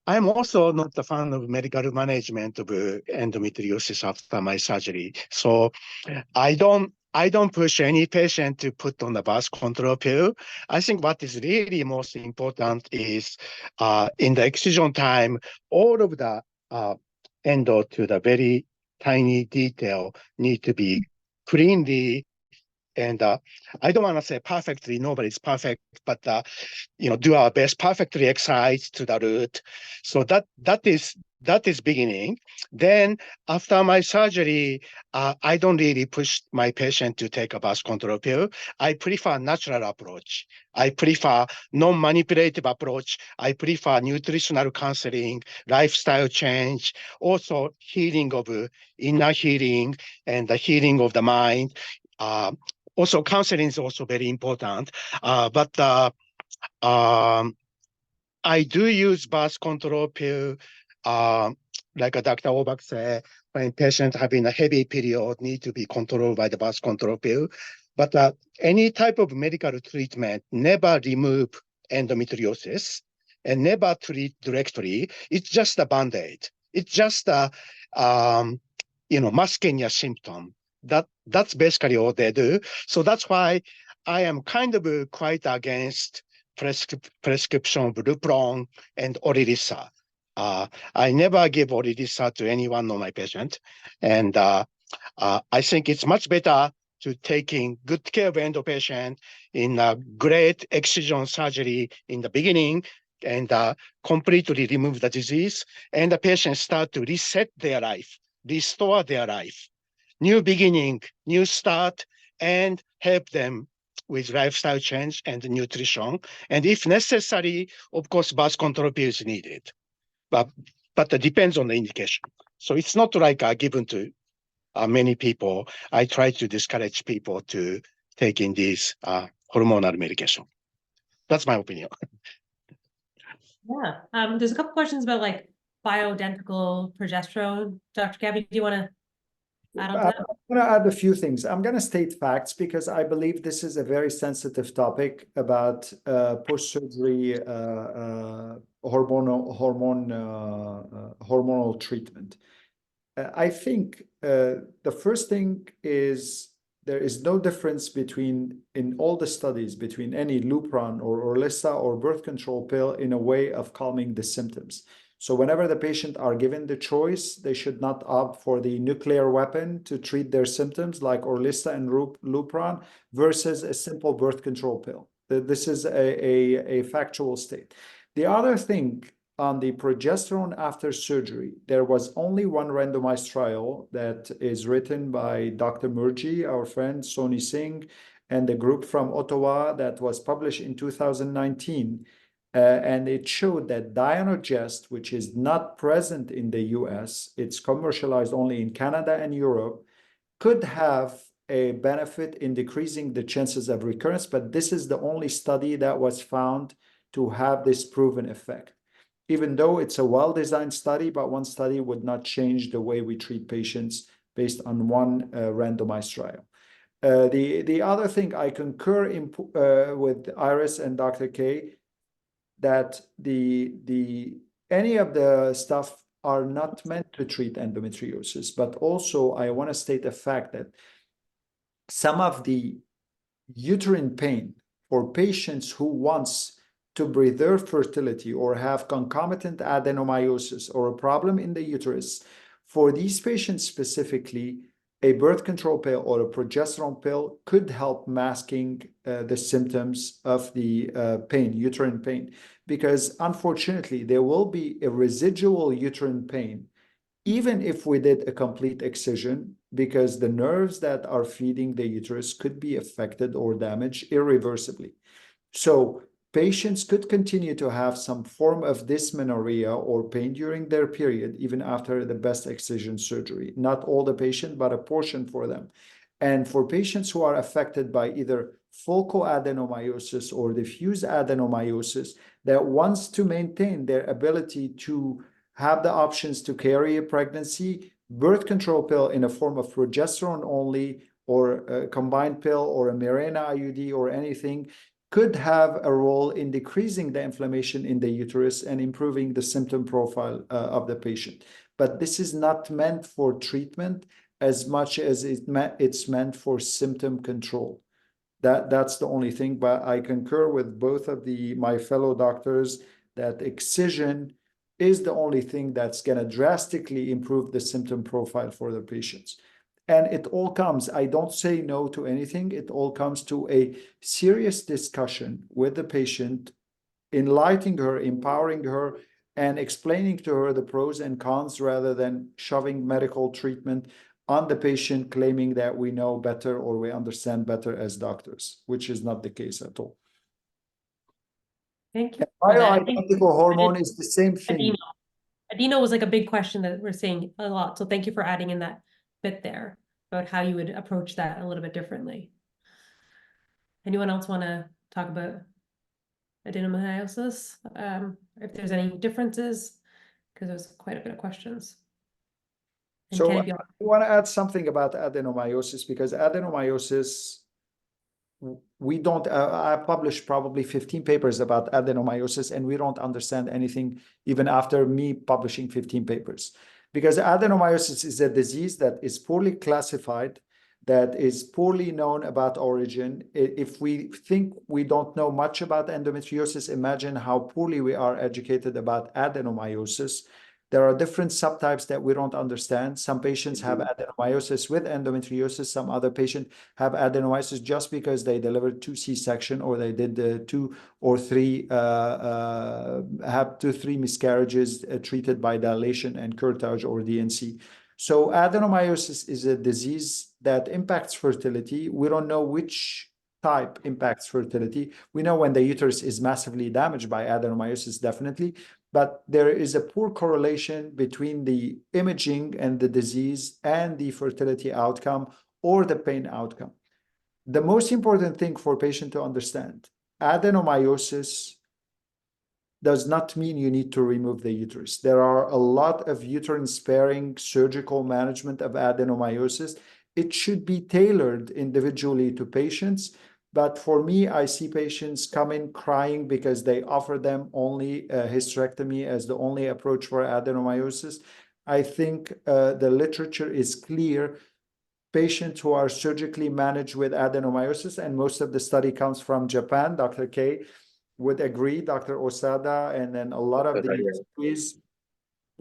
also not a fan of medical management of endometriosis after my surgery. So I don't push any patient to put on the birth control pill. I think what is really most important is in the excision time, all of the endo to the very tiny detail need to be cleanly, and I don't want to say perfectly, nobody's perfect, but do our best, perfectly excise to the root. So that is beginning. Then after my surgery, I don't really push my patient to take a birth control pill. I prefer natural approach. I prefer non-manipulative approach. I prefer nutritional counseling, lifestyle change, also healing of inner healing and the healing of the mind. Also, counseling is also very important. But I do use birth control pill, like Dr. Orbuch said, when patients having a heavy period need to be controlled by the birth control pill. But any type of medical treatment never remove endometriosis and never treat directly. It's just a Band-Aid. It's just a masking your symptom. That's basically all they do. So that's why I am kind of quite against prescription of Lupron and Orilissa. I never give Orilissa to any one of my patients. And I think it's much better to taking good care of endo patient in a great excision surgery in the beginning and completely remove the disease. And the patient start to reset their life, restore their life. New beginning, new start, and help them with lifestyle change and nutrition. And if necessary, of course, birth control pill is needed. But it depends on the indication. So it's not like given to many people. I try to discourage people to taking these hormonal medication. That's my opinion. Yeah. There's a couple questions about like bioidentical progesterone. Dr. Gabby, do you want to add on to that? I'm going to add a few things. I'm going to state facts because I believe this is a very sensitive topic about post-surgery hormonal treatment. I think the first thing is there is no difference in all the studies between any Lupron or Orlissa or birth control pill in a way of calming the symptoms. So whenever the patient are given the choice, they should not opt for the nuclear weapon to treat their symptoms like Orlissa and Lupron versus a simple birth control pill. This is a factual state. The other thing, on the progesterone after surgery, there was only one randomized trial that is written by Dr. Murji, our friend Soni Singh, and the group from Ottawa that was published in 2019. And it showed that Dionogest, which is not present in the US, it's commercialized only in Canada and Europe, could have a benefit in decreasing the chances of recurrence, but this is the only study that was found to have this proven effect. Even though it's a well-designed study, but one study would not change the way we treat patients based on one randomized trial. The other thing I concur with Iris and Dr. K, that any of the stuff are not meant to treat endometriosis, but also I want to state the fact that some of the uterine pain for patients who wants to preserve fertility or have concomitant adenomyosis or a problem in the uterus, for these patients specifically, a birth control pill or a progesterone pill could help masking the symptoms of the pain, uterine pain, because unfortunately there will be a residual uterine pain even if we did a complete excision, because the nerves that are feeding the uterus could be affected or damaged irreversibly. So patients could continue to have some form of dysmenorrhea or pain during their period, even after the best excision surgery. Not all the patients, but a portion for them. And for patients who are affected by either focal adenomyosis or diffuse adenomyosis that wants to maintain their ability to have the options to carry a pregnancy, birth control pill in a form of progesterone only, or a combined pill, or a Mirena IUD, or anything, could have a role in decreasing the inflammation in the uterus and improving the symptom profile of the patient. But this is not meant for treatment as much as it's meant for symptom control. That's the only thing, but I concur with both of my fellow doctors that excision is the only thing that's going to drastically improve the symptom profile for the patients. And it all comes, I don't say no to anything, it all comes to a serious discussion with the patient, enlightening her, empowering her, and explaining to her the pros and cons rather than shoving medical treatment on the patient, claiming that we know better or we understand better as doctors, which is not the case at all. Thank you for that. Bioidentical hormone is the same thing. Adeno was like a big question that we're seeing a lot. So thank you for adding in that bit there about how you would approach that a little bit differently. Anyone else want to talk about adenomyosis? If there's any differences, because there's quite a bit of questions. And So Ken, I want to add something about adenomyosis, because adenomyosis, we don't, I published probably 15 papers about adenomyosis, and we don't understand anything even after me publishing 15 papers. Because adenomyosis is a disease that is poorly classified, that is poorly known about origin. If we think we don't know much about endometriosis, imagine how poorly we are educated about adenomyosis. There are different subtypes that we don't understand. Some patients have adenomyosis with endometriosis. Some other patients have adenomyosis just because they delivered 2 C-section, or they did 2 or 3 miscarriages treated by dilation and curettage or DNC. So adenomyosis is a disease that impacts fertility. We don't know which type impacts fertility. We know when the uterus is massively damaged by adenomyosis, definitely. But there is a poor correlation between the imaging and the disease and the fertility outcome or the pain outcome. The most important thing for patient to understand, adenomyosis does not mean you need to remove the uterus. There are a lot of uterine sparing surgical management of adenomyosis. It should be tailored individually to patients. But for me, I see patients come in crying because they offer them only a hysterectomy as the only approach for adenomyosis. I think the literature is clear. Patients who are surgically managed with adenomyosis, and most of the study comes from Japan, Dr. K would agree, Dr. Osada, and then a lot of the studies,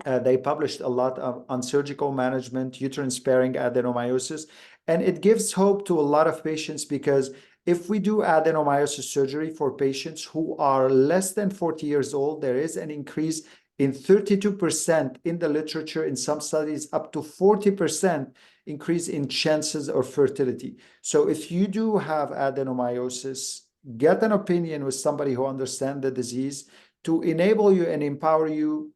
they published a lot on surgical management, uterine-sparing adenomyosis, and it gives hope to a lot of patients, because if we do adenomyosis surgery for patients who are less than 40 years old, there is an increase in 32% in the literature, in some studies up to 40% increase in chances of fertility. So if you do have adenomyosis, get an opinion with somebody who understands the disease to enable you and empower you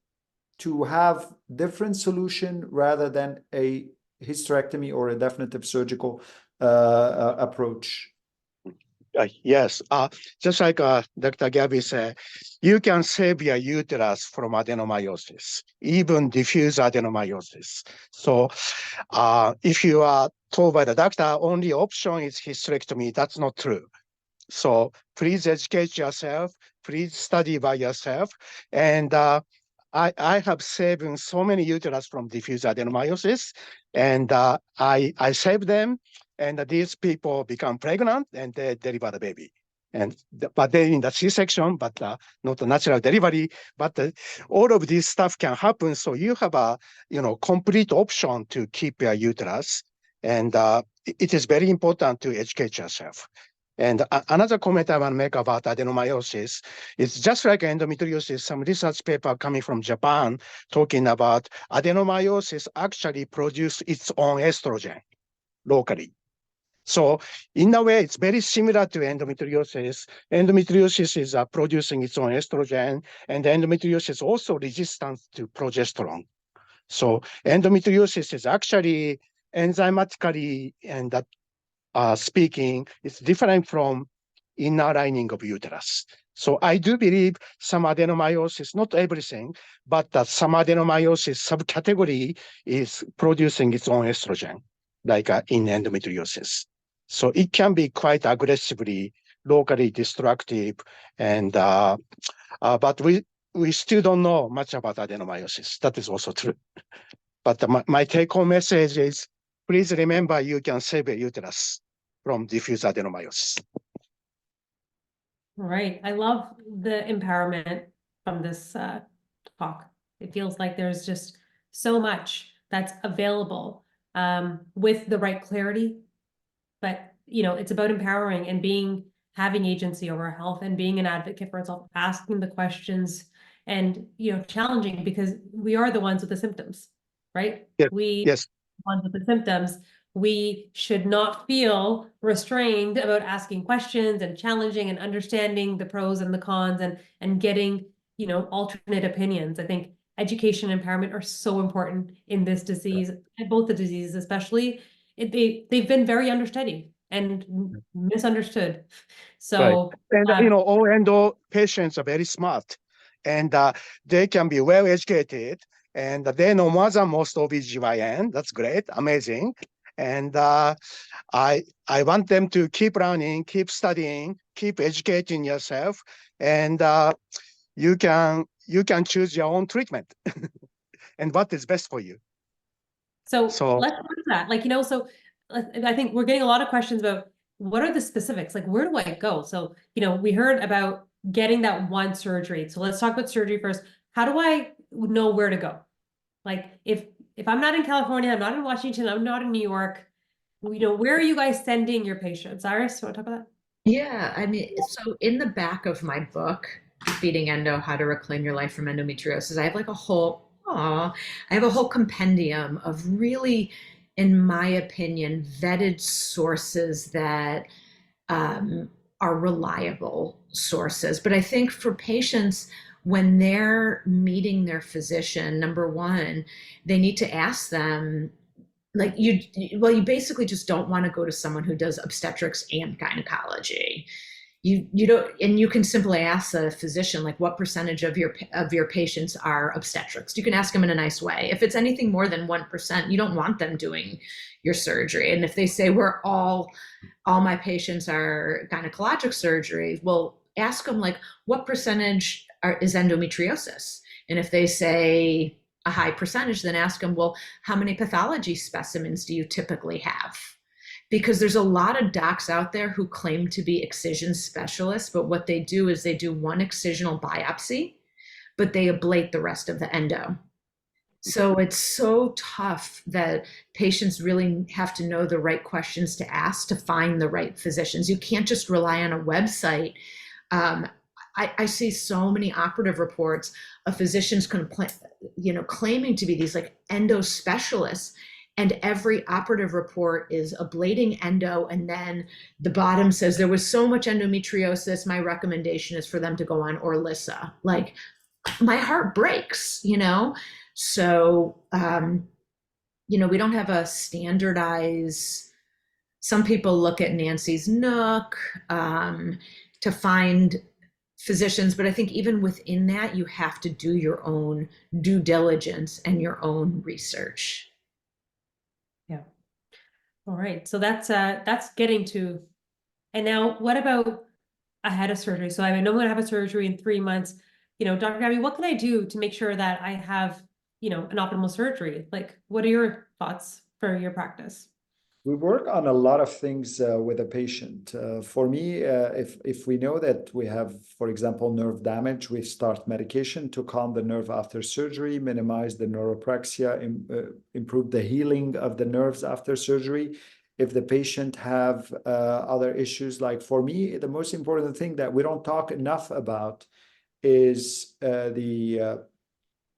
to have different solution rather than a hysterectomy or a definitive surgical approach. Yes, just like Dr. Gabby said, you can save your uterus from adenomyosis, even diffuse adenomyosis. So if you are told by the doctor, only option is hysterectomy, that's not true. So please educate yourself, please study by yourself. And I have saved so many uterus from diffuse adenomyosis, and I saved them, and these people become pregnant and they deliver the baby. But they're in the C-section, but not a natural delivery. But all of this stuff can happen, so you have a complete option to keep your uterus, and it is very important to educate yourself. And another comment I want to make about adenomyosis is just like endometriosis, some research paper coming from Japan talking about adenomyosis actually produce its own estrogen locally. So in a way, it's very similar to endometriosis. Endometriosis is producing its own estrogen, and endometriosis also resistant to progesterone. So endometriosis is actually enzymatically and speaking, it's different from inner lining of uterus. So I do believe some adenomyosis, not everything, but some adenomyosis subcategory is producing its own estrogen, like in endometriosis. So it can be quite aggressively, locally destructive, and but we still don't know much about adenomyosis. That is also true. But my take-home message is, please remember you can save a uterus from diffuse adenomyosis. Right. I love the empowerment from this talk. It feels like there's just so much that's available with the right clarity. But, it's about empowering and having agency over our health and being an advocate for itself, asking the questions and, challenging, because we are the ones with the symptoms, right? Yes. We Yes. ones with the symptoms. We should not feel restrained about asking questions and challenging and understanding the pros and the cons and getting, alternate opinions. I think education and empowerment are so important in this disease, and both the diseases especially. They've been very understudied and misunderstood. So, right. And all endo patients are very smart, and they can be well educated, and they know more than most OBGYN. That's great, amazing. And I want them to keep learning, keep studying, keep educating yourself, and you can choose your own treatment and what is best for you. So let's look at that. So I think we're getting a lot of questions about what are the specifics? Like, where do I go? So, we heard about getting that one surgery. So let's talk about surgery first. How do I know where to go? Like, if I'm not in California, I'm not in Washington, I'm not in New York, where are you guys sending your patients? Iris, you want to talk about that? Yeah, so in the back of my book, Beating Endo, How to Reclaim Your Life from Endometriosis, I have a whole compendium of really, in my opinion, vetted sources that are reliable sources. But I think for patients, when they're meeting their physician, number one, they need to ask them, you basically just don't want to go to someone who does obstetrics and gynecology. You don't, and you can simply ask the physician, what percentage of your patients are obstetrics. You can ask them in a nice way. If it's anything more than 1%, you don't want them doing your surgery. And if they say all my patients are gynecologic surgery, well, ask them what percentage is endometriosis. And if they say a high percentage, then ask them, well, how many pathology specimens do you typically have? Because there's a lot of docs out there who claim to be excision specialists, but what they do is they do one excisional biopsy, but they ablate the rest of the endo. So it's so tough that patients really have to know the right questions to ask to find the right physicians. You can't just rely on a website. I see so many operative reports of physicians claiming to be these like endo specialists, and every operative report is ablating endo, and then the bottom says there was so much endometriosis, my recommendation is for them to go on Orlissa. Like, my heart breaks, So, we don't have a standardized, some people look at Nancy's Nook to find physicians, but I think even within that, you have to do your own due diligence and your own research. Yeah. All right. So that's getting to, and now what about ahead of surgery? So I know I'm going to have a surgery in 3 months. Dr. Gabby, what can I do to make sure that I have, an optimal surgery? Like, what are your thoughts for your practice? We work on a lot of things with a patient. For me, if we know that we have, for example, nerve damage, we start medication to calm the nerve after surgery, minimize the neuropraxia, improve the healing of the nerves after surgery. If the patient have other issues, like for me, the most important thing that we don't talk enough about is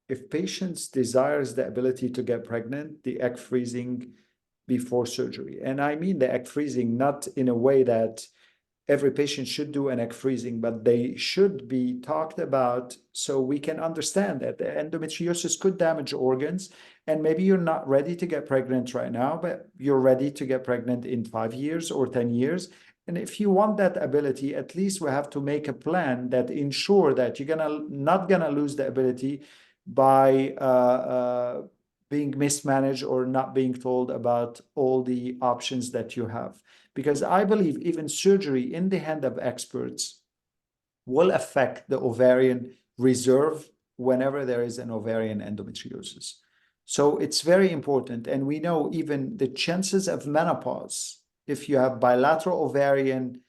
if patients desires the ability to get pregnant, the egg freezing before surgery. And I mean the egg freezing not in a way that every patient should do an egg freezing, but they should be talked about so we can understand that the endometriosis could damage organs, and maybe you're not ready to get pregnant right now, but you're ready to get pregnant in 5 years or 10 years. And if you want that ability, at least we have to make a plan that ensure that you're not gonna lose the ability by being mismanaged or not being told about all the options that you have. Because I believe even surgery in the hand of experts will affect the ovarian reserve whenever there is an ovarian endometriosis. So it's very important. And we know even the chances of menopause, if you have bilateral ovarian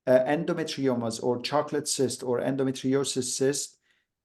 endometriomas or chocolate cyst or endometriosis cyst,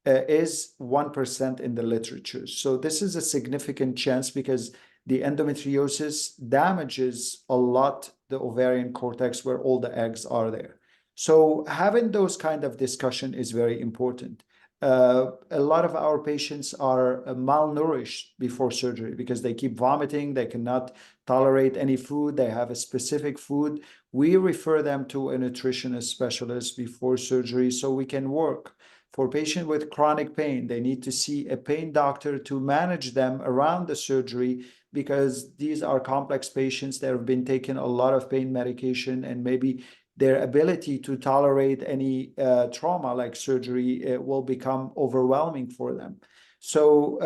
is 1% in the literature. So this is a significant chance because the endometriosis damages a lot the ovarian cortex where all the eggs are there. So having those kind of discussion is very important. A lot of our patients are malnourished before surgery because they keep vomiting, they cannot tolerate any food, they have a specific food. We refer them to a nutritionist specialist before surgery so we can work. For patients with chronic pain, they need to see a pain doctor to manage them around the surgery because these are complex patients that have been taking a lot of pain medication, and maybe their ability to tolerate any trauma like surgery will become overwhelming for them. So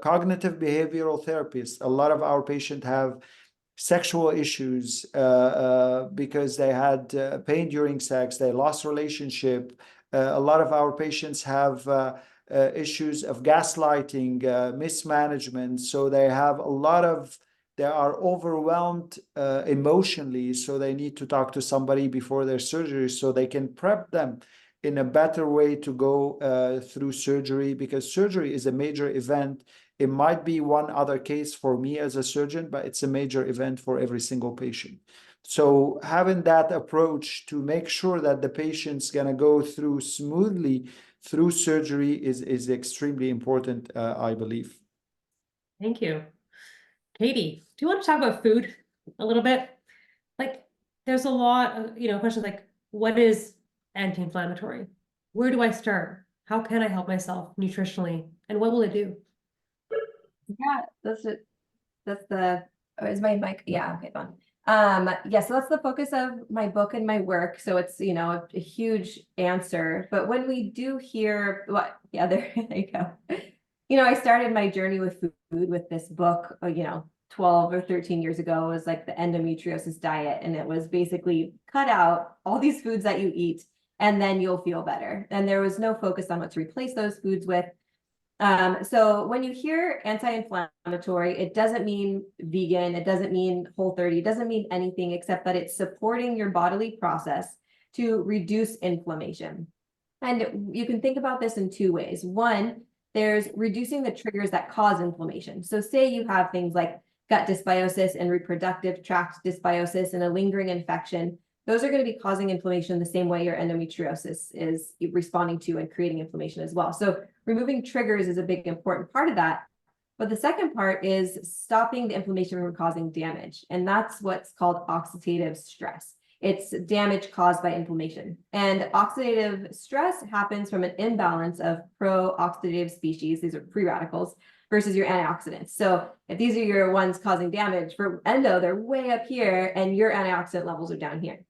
cognitive behavioral therapists, a lot of our patients have sexual issues because they had pain during sex, they lost relationship. A lot of our patients have issues of gaslighting, mismanagement. So they are overwhelmed emotionally. So they need to talk to somebody before their surgery so they can prep them in a better way to go through surgery, because surgery is a major event. It might be one other case for me as a surgeon, but it's a major event for every single patient. So having that approach to make sure that the patient's gonna go through smoothly through surgery is extremely important, I believe. Thank you. Katie, do you want to talk about food a little bit? Like, there's a lot of, questions like, what is anti-inflammatory? Where do I start? How can I help myself nutritionally? And what will it do? Yeah, is my mic? Yeah, okay, fine. Yeah, so that's the focus of my book and my work. So it's, a huge answer. But when we do hear there you go. I started my journey with food with this book, 12 or 13 years ago. It was like the endometriosis diet. And it was basically cut out all these foods that you eat, and then you'll feel better. And there was no focus on what to replace those foods with. So when you hear anti-inflammatory, it doesn't mean vegan, it doesn't mean Whole30, it doesn't mean anything except that it's supporting your bodily process to reduce inflammation. And you can think about this in two ways. One, there's reducing the triggers that cause inflammation. So say you have things like gut dysbiosis and reproductive tract dysbiosis and a lingering infection. Those are going to be causing inflammation the same way your endometriosis is responding to and creating inflammation as well. So removing triggers is a big important part of that. But the second part is stopping the inflammation from causing damage. And that's what's called oxidative stress. It's damage caused by inflammation. And oxidative stress happens from an imbalance of pro-oxidative species, these are free radicals, versus your antioxidants. So if these are your ones causing damage, for endo, they're way up here and your antioxidant levels are down here.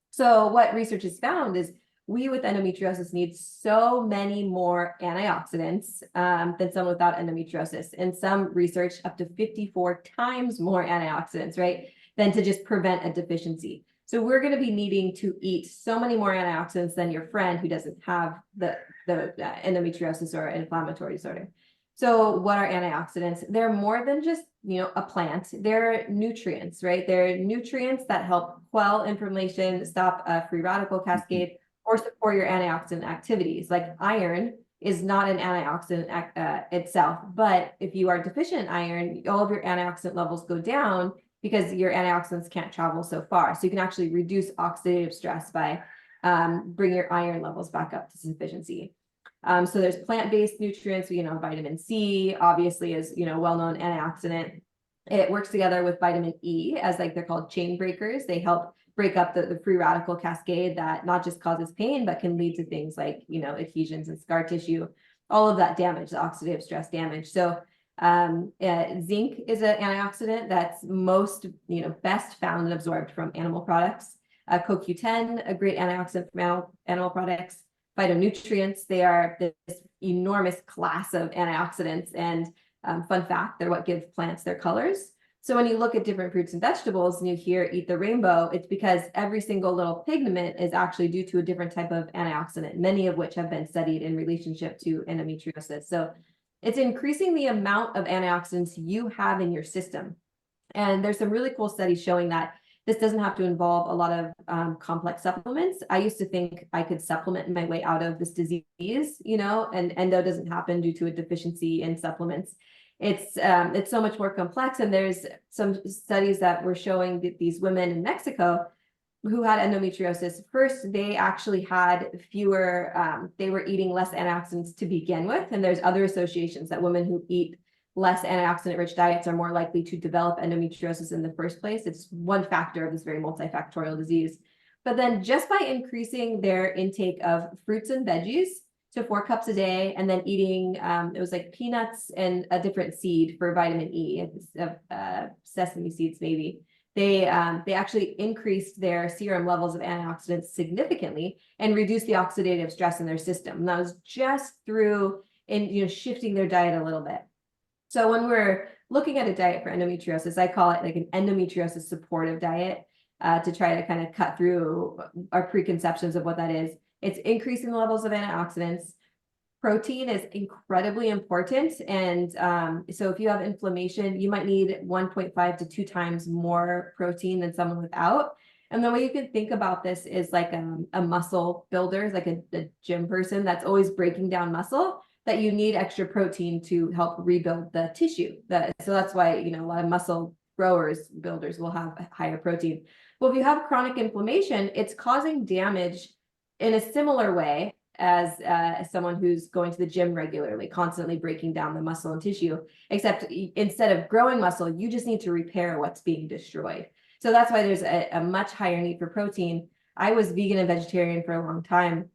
So what research has found is we with endometriosis need so many more antioxidants than someone without endometriosis. And some research up to 54 times more antioxidants, right, than to just prevent a deficiency. So we're going to be needing to eat so many more antioxidants than your friend who doesn't have the endometriosis or inflammatory disorder. So what are antioxidants? They're more than just, a plant. They're nutrients, right? They're nutrients that help quell inflammation, stop a free radical cascade, or support your antioxidant activities. Like iron is not an antioxidant itself, but if you are deficient in iron, all of your antioxidant levels go down because your antioxidants can't travel so far. So you can actually reduce oxidative stress by bringing your iron levels back up to sufficiency. So there's plant-based nutrients, vitamin C obviously is, well-known antioxidant. It works together with vitamin E as they're called chain breakers. They help break up the free radical cascade that not just causes pain, but can lead to things like, adhesions and scar tissue, all of that damage, the oxidative stress damage. So zinc is an antioxidant that's most, best found and absorbed from animal products. CoQ10, a great antioxidant from animal products. Phytonutrients, they are this enormous class of antioxidants, and fun fact, they're what give plants their colors. So when you look at different fruits and vegetables and you hear eat the rainbow, it's because every single little pigment is actually due to a different type of antioxidant, many of which have been studied in relationship to endometriosis. So it's increasing the amount of antioxidants you have in your system. And there's some really cool studies showing that this doesn't have to involve a lot of complex supplements. I used to think I could supplement my way out of this disease, and endo doesn't happen due to a deficiency in supplements. It's so much more complex. And there's some studies that were showing that these women in Mexico who had endometriosis, first, they actually had fewer, they were eating less antioxidants to begin with. And there's other associations that women who eat less antioxidant-rich diets are more likely to develop endometriosis in the first place. It's one factor of this very multifactorial disease. But then just by increasing their intake of fruits and veggies to 4 cups a day, and then eating, it was like peanuts and a different seed for vitamin E, sesame seeds maybe. They actually increased their serum levels of antioxidants significantly and reduced the oxidative stress in their system. And that was just through shifting their diet a little bit. So when we're looking at a diet for endometriosis, I call it like an endometriosis supportive diet to try to kind of cut through our preconceptions of what that is. It's increasing the levels of antioxidants. Protein is incredibly important. And so if you have inflammation, you might need 1.5 to 2 times more protein than someone without. And the way you can think about this is like a muscle builder, like a gym person that's always breaking down muscle, that you need extra protein to help rebuild the tissue. So that's why, a lot of muscle builders will have higher protein. Well, if you have chronic inflammation, it's causing damage in a similar way as someone who's going to the gym regularly, constantly breaking down the muscle and tissue, except instead of growing muscle, you just need to repair what's being destroyed. So that's why there's a much higher need for protein. I was vegan and vegetarian for a long time.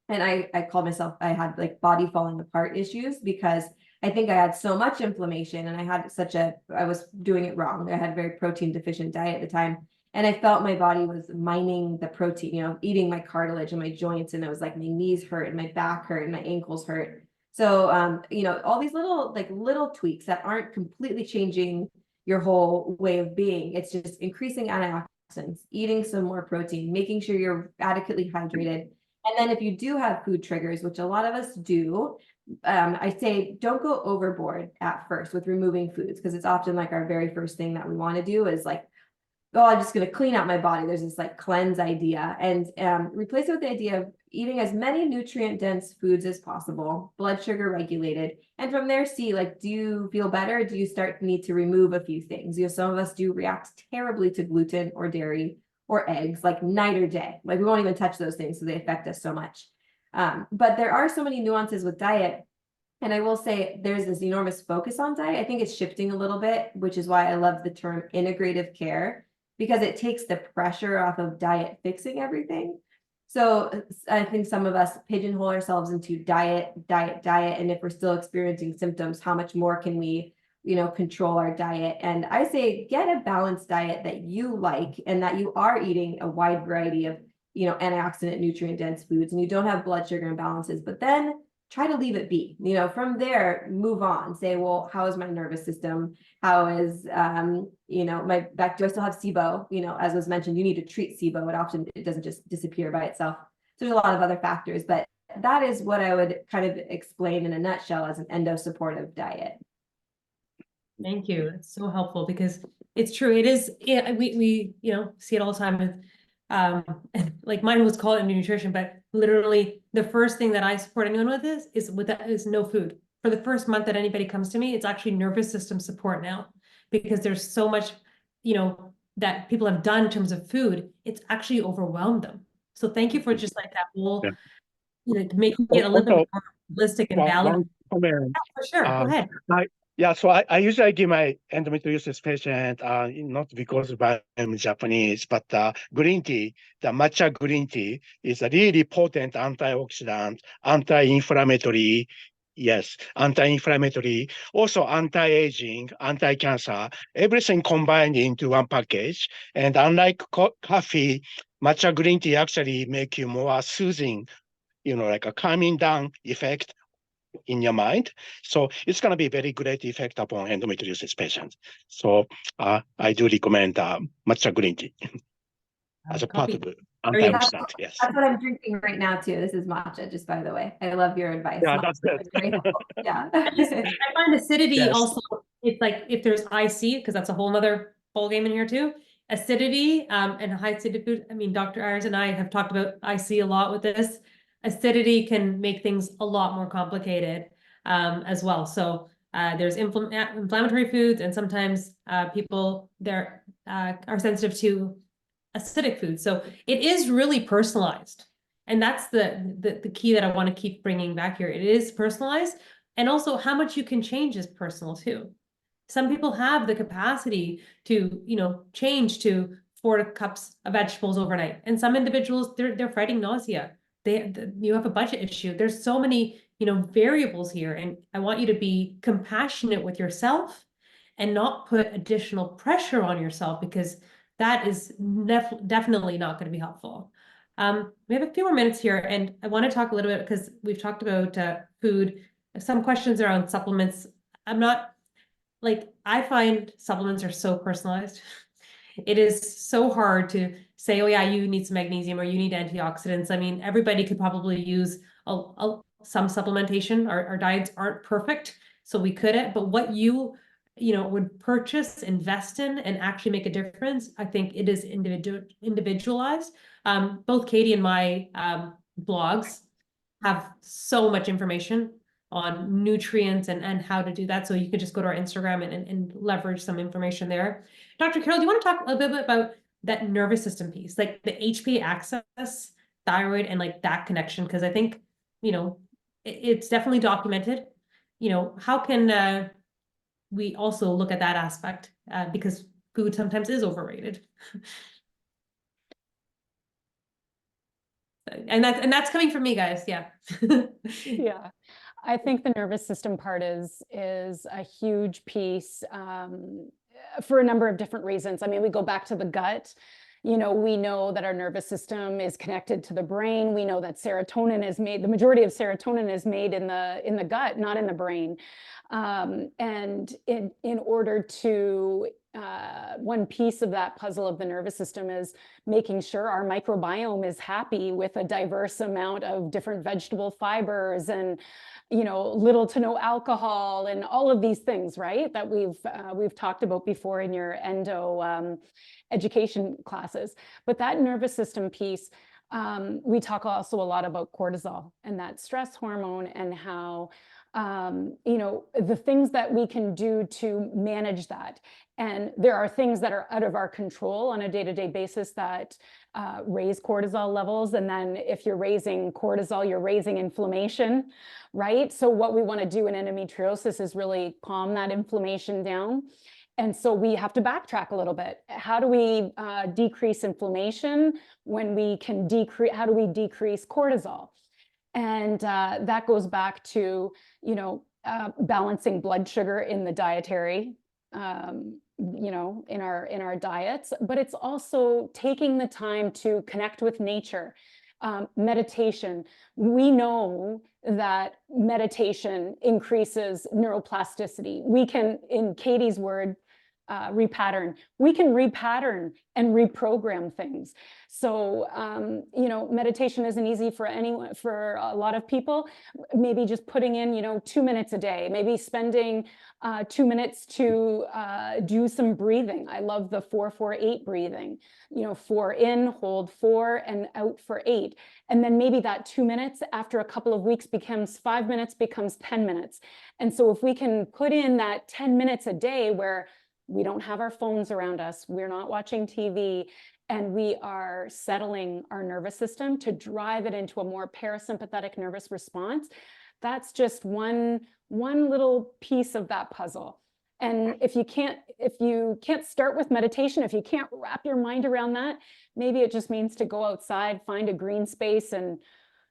And I called myself, I had like body falling apart issues because I think I had so much inflammation and I was doing it wrong. I had a very protein deficient diet at the time. And I felt my body was mining the protein, eating my cartilage and my joints. And it was like my knees hurt and my back hurt and my ankles hurt. So, all these little tweaks that aren't completely changing your whole way of being. It's just increasing antioxidants, eating some more protein, making sure you're adequately hydrated. And then if you do have food triggers, which a lot of us do, I say don't go overboard at first with removing foods, because it's often like our very first thing that we want to do is like, oh, I'm just going to clean out my body. There's this like cleanse idea, and replace it with the idea of eating as many nutrient dense foods as possible, blood sugar regulated. And from there, see, like, do you feel better? Do you need to remove a few things? You know, some of us do react terribly to gluten or dairy or eggs, like night or day. Like we won't even touch those things, so they affect us so much. But there are so many nuances with diet. And I will say there's this enormous focus on diet. I think it's shifting a little bit, which is why I love the term integrative care, because it takes the pressure off of diet fixing everything. So I think some of us pigeonhole ourselves into diet. And if we're still experiencing symptoms, how much more can we, control our diet? And I say, get a balanced diet that you like and that you are eating a wide variety of, antioxidant, nutrient dense foods, and you don't have blood sugar imbalances, but then try to leave it be. From there, move on. Say, well, how is my nervous system? How is, my back? Do I still have SIBO? As was mentioned, you need to treat SIBO. It doesn't just disappear by itself. So there's a lot of other factors, but that is what I would kind of explain in a nutshell as an endo supportive diet. Thank you. It's so helpful because it's true. It is. Yeah, we see it all the time with. Like mine was called Endonutrition, but literally the first thing that I support anyone with is no food. For the first month that anybody comes to me, it's actually nervous system support now, because there's so much, that people have done in terms of food. It's actually overwhelmed them. So thank you for just like that whole, making it a little bit more holistic and balanced. Comment. For sure. Go ahead. So I usually give my endometriosis patient, not because I'm Japanese, but green tea, the matcha green tea is a really potent antioxidant, anti-inflammatory, anti-inflammatory, also anti-aging, anti-cancer, everything combined into one package. And unlike coffee, matcha green tea actually make you more soothing, like a calming down effect in your mind. So it's going to be a very great effect upon endometriosis patients. So I do recommend matcha green tea as a part of antioxidant. Yes. That's what I'm drinking right now too. This is matcha, just by the way. I love your advice. Yeah, that's good. Yeah. I find acidity also, it's like if there's IC, because that's a whole nother ball game in here too. Acidity and high acidity food. I mean, Dr. Ayers and I have talked about IC a lot with this. Acidity can make things a lot more complicated as well. So there's inflammatory foods, and sometimes people are sensitive to acidic foods. So it is really personalized. And that's the key that I want to keep bringing back here. It is personalized, and also how much you can change is personal too. Some people have the capacity to, change to 4 cups of vegetables overnight. And some individuals, they're fighting nausea. You have a budget issue. There's so many, variables here. And I want you to be compassionate with yourself and not put additional pressure on yourself, because that is definitely not going to be helpful. We have a few more minutes here, and I want to talk a little bit, because we've talked about food. Some questions around supplements. I find supplements are so personalized. It is so hard to say, oh yeah, you need some magnesium or you need antioxidants. I mean, everybody could probably use some supplementation. Our diets aren't perfect, so we couldn't, but what you would purchase, invest in, and actually make a difference, I think it is individualized. Both Katie and my blogs have so much information on nutrients and how to do that. So you can just go to our Instagram and leverage some information there. Dr. Carol, do you want to talk a little bit about that nervous system piece, like the HPA axis, thyroid, and like that connection? Because I think, it's definitely documented. How can we also look at that aspect, because food sometimes is overrated. And that's coming from me, guys. Yeah. Yeah. I think the nervous system part is a huge piece for a number of different reasons. I mean, we go back to the gut. We know that our nervous system is connected to the brain. We know that serotonin is made, the majority of serotonin is made in the gut, not in the brain. And in order to one piece of that puzzle of the nervous system is making sure our microbiome is happy with a diverse amount of different vegetable fibers and, you know, little to no alcohol and all of these things, right? That we've talked about before in your endo education classes. But that nervous system piece, we talk also a lot about cortisol and that stress hormone and how, you know, the things that we can do to manage that. And there are things that are out of our control on a day-to-day basis that raise cortisol levels. And then if you're raising cortisol, you're raising inflammation, right? So what we want to do in endometriosis is really calm that inflammation down. And so we have to backtrack a little bit. How do we decrease inflammation when we can decrease, how do we decrease cortisol? And that goes back to, you know, balancing blood sugar in the dietary, you know, in our diets, but it's also taking the time to connect with nature. Meditation. We know that meditation increases neuroplasticity. We can, in Katie's word, repattern. We can repattern and reprogram things. So, you know, meditation isn't easy for anyone, for a lot of people. Maybe just putting in, you know, 2 minutes a day, maybe spending 2 minutes to do some breathing. I love the 4-4-8 breathing, you know, 4 in, hold 4 and out for 8. And then maybe that 2 minutes after a couple of weeks becomes 5 minutes, becomes 10 minutes. And so if we can put in that 10 minutes a day where we don't have our phones around us, we're not watching TV, and we are settling our nervous system to drive it into a more parasympathetic nervous response, that's just one little piece of that puzzle. And if you can't start with meditation, if you can't wrap your mind around that, maybe it just means to go outside, find a green space, and,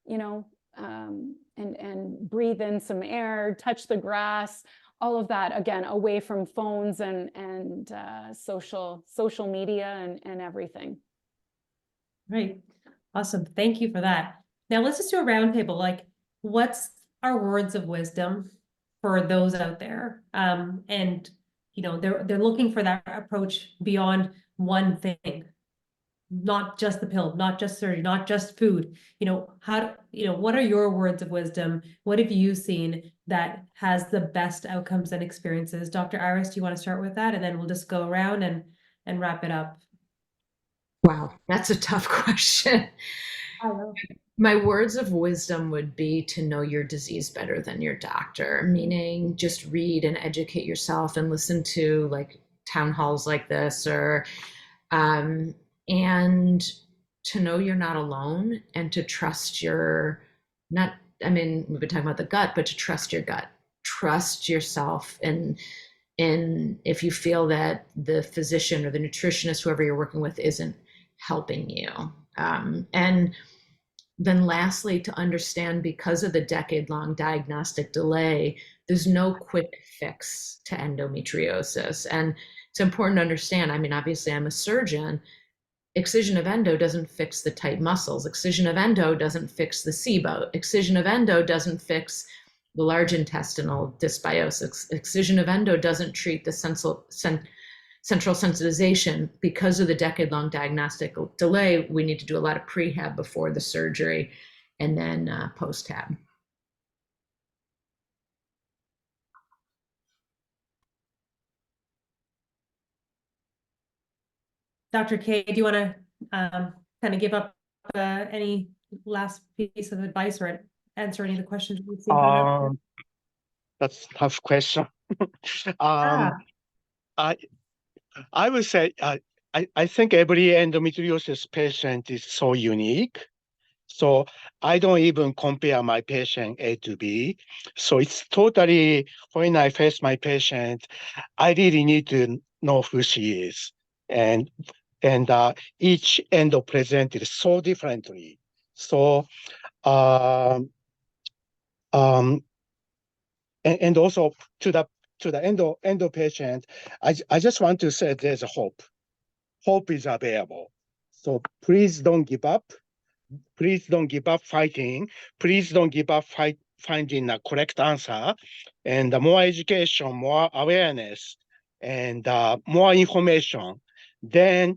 you know, and breathe in some air, touch the grass, all of that, again, away from phones and social media and everything. Right. Awesome. Thank you for that. Now let's just do a roundtable. Like, what's our words of wisdom for those out there? And you know, they're looking for that approach beyond one thing, not just the pill, not just surgery, not just food. You know, what are your words of wisdom? What have you seen that has the best outcomes and experiences? Dr. Iris, do you want to start with that? And then we'll just go around and wrap it up. Wow, that's a tough question. I know. My words of wisdom would be to know your disease better than your doctor, meaning just read and educate yourself and listen to like town halls like this, or and to know you're not alone, and to trust your, not, I mean, we've been talking about the gut, but to trust your gut, trust yourself. And if you feel that the physician or the nutritionist, whoever you're working with, isn't helping you. And then lastly, to understand, because of the decade-long diagnostic delay, there's no quick fix to endometriosis. And it's important to understand, I mean, obviously I'm a surgeon. Excision of endo doesn't fix the tight muscles. Excision of endo doesn't fix the SIBO. Excision of endo doesn't fix the large intestinal dysbiosis. Excision of endo doesn't treat the central sensitization. Because of the decade-long diagnostic delay, we need to do a lot of prehab before the surgery and then post-tab. Dr. K, do you want to kind of give up any last piece of advice or answer any of the questions we've seen? That's a tough question. I would say I think every endometriosis patient is so unique. So I don't even compare my patient A to B. So it's totally, when I face my patient, I really need to know who she is. And each endo presented so differently. So and also to the endo patient, I just want to say there's a hope. Hope is available. So please don't give up. Please don't give up fighting. Please don't give up finding the correct answer. And the more education, more awareness, and more information, then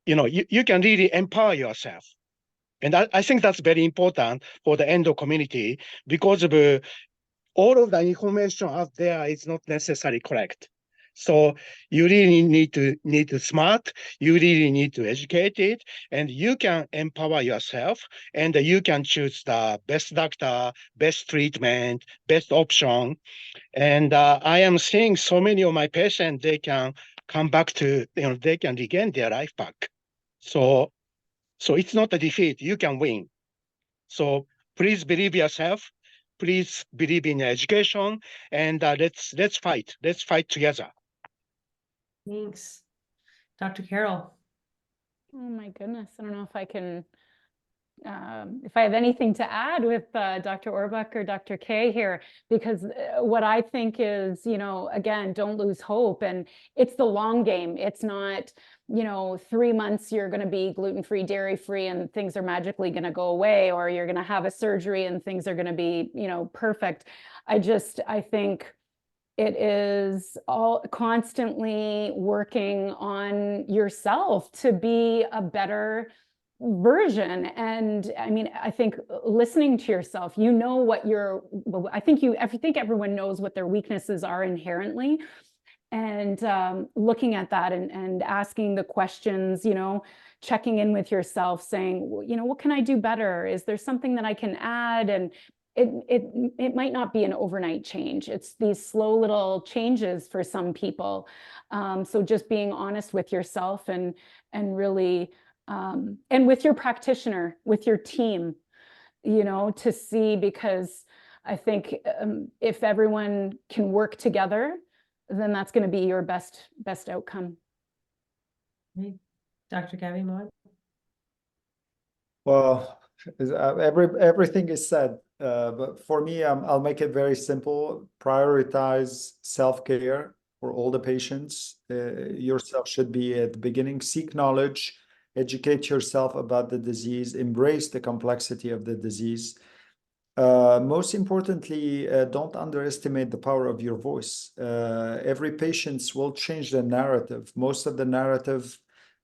you can really empower yourself. And I think that's very important for the endo community, because of all of the information out there is not necessarily correct. So you really need to smart, you really need to educate it, and you can empower yourself, and you can choose the best doctor, best treatment, best option. And I am seeing so many of my patients, they can come back to, they can regain their life back. So it's not a defeat, you can win. So please believe yourself, please believe in education, and let's fight together. Thanks. Dr. Carol. Oh my goodness, I don't know if I can, if I have anything to add with Dr. Orbuch or Dr. K here, because what I think is, again, don't lose hope. And it's the long game. It's not, 3 months you're going to be gluten-free, dairy-free, and things are magically going to go away, or you're going to have a surgery and things are going to be, perfect. I think it is all constantly working on yourself to be a better version. And I mean, I think listening to yourself, I think everyone knows what their weaknesses are inherently. And looking at that and asking the questions, checking in with yourself, saying, what can I do better? Is there something that I can add? And it might not be an overnight change. It's these slow little changes for some people. So just being honest with yourself and really, and with your practitioner, with your team, to see, because I think if everyone can work together, then that's going to be your best outcome. Dr. Gabby Maud? Well, everything is said, but for me, I'll make it very simple. Prioritize self-care for all the patients. Yourself should be at the beginning. Seek knowledge, educate yourself about the disease, embrace the complexity of the disease. Most importantly, don't underestimate the power of your voice. Every patient will change the narrative. Most of the narrative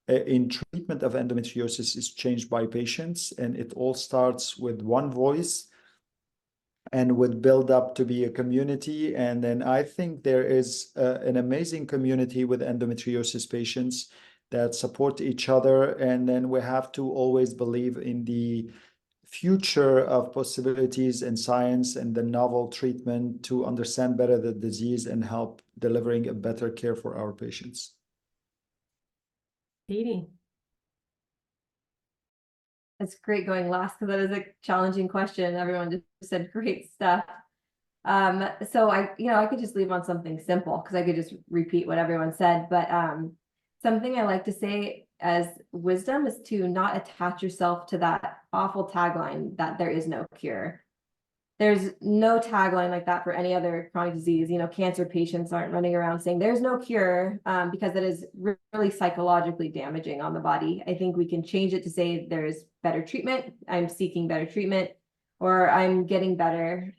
in treatment of endometriosis is changed by patients, and it all starts with one voice and would build up to be a community. And then I think there is an amazing community with endometriosis patients that support each other. And then we have to always believe in the future of possibilities in science and the novel treatment to understand better the disease and help delivering a better care for our patients. Katie. It's great going last, because that is a challenging question. Everyone just said great stuff. So I could just leave on something simple, because I could just repeat what everyone said. But something I like to say as wisdom is to not attach yourself to that awful tagline that there is no cure. There's no tagline like that for any other chronic disease. Cancer patients aren't running around saying there's no cure, because it is really psychologically damaging on the body. I think we can change it to say there's better treatment. I'm seeking better treatment, or I'm getting better.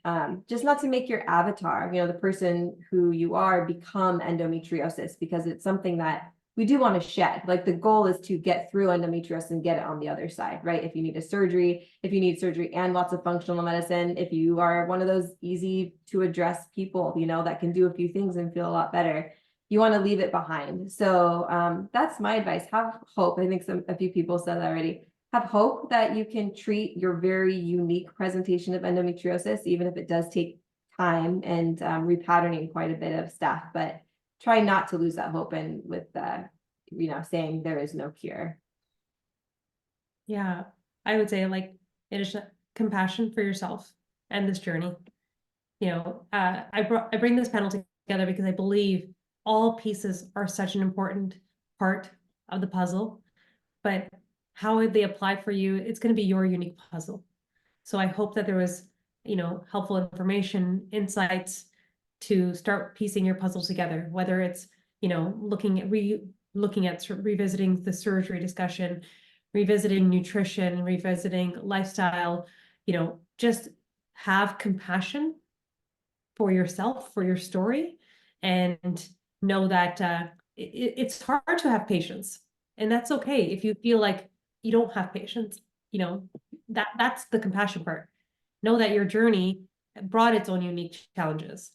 Just not to make your avatar, the person who you are, become endometriosis, because it's something that we do want to shed. Like, the goal is to get through endometriosis and get it on the other side, right? If you need surgery and lots of functional medicine, if you are one of those easy to address people, that can do a few things and feel a lot better, you want to leave it behind. So that's my advice. Have hope. I think a few people said that already. Have hope that you can treat your very unique presentation of endometriosis, even if it does take time and repatterning quite a bit of stuff. But try not to lose that hope, and with saying there is no cure. Yeah, I would say, it is compassion for yourself and this journey. I bring this panel together because I believe all pieces are such an important part of the puzzle, but how they apply for you, it's going to be your unique puzzle. So I hope that there was, helpful information, insights to start piecing your puzzle together, whether it's, looking at revisiting the surgery discussion, revisiting nutrition, revisiting lifestyle, just have compassion for yourself, for your story, and know that it's hard to have patience, and that's okay if you feel like you don't have patience. You know, that's the compassion part. Know that your journey brought its own unique challenges.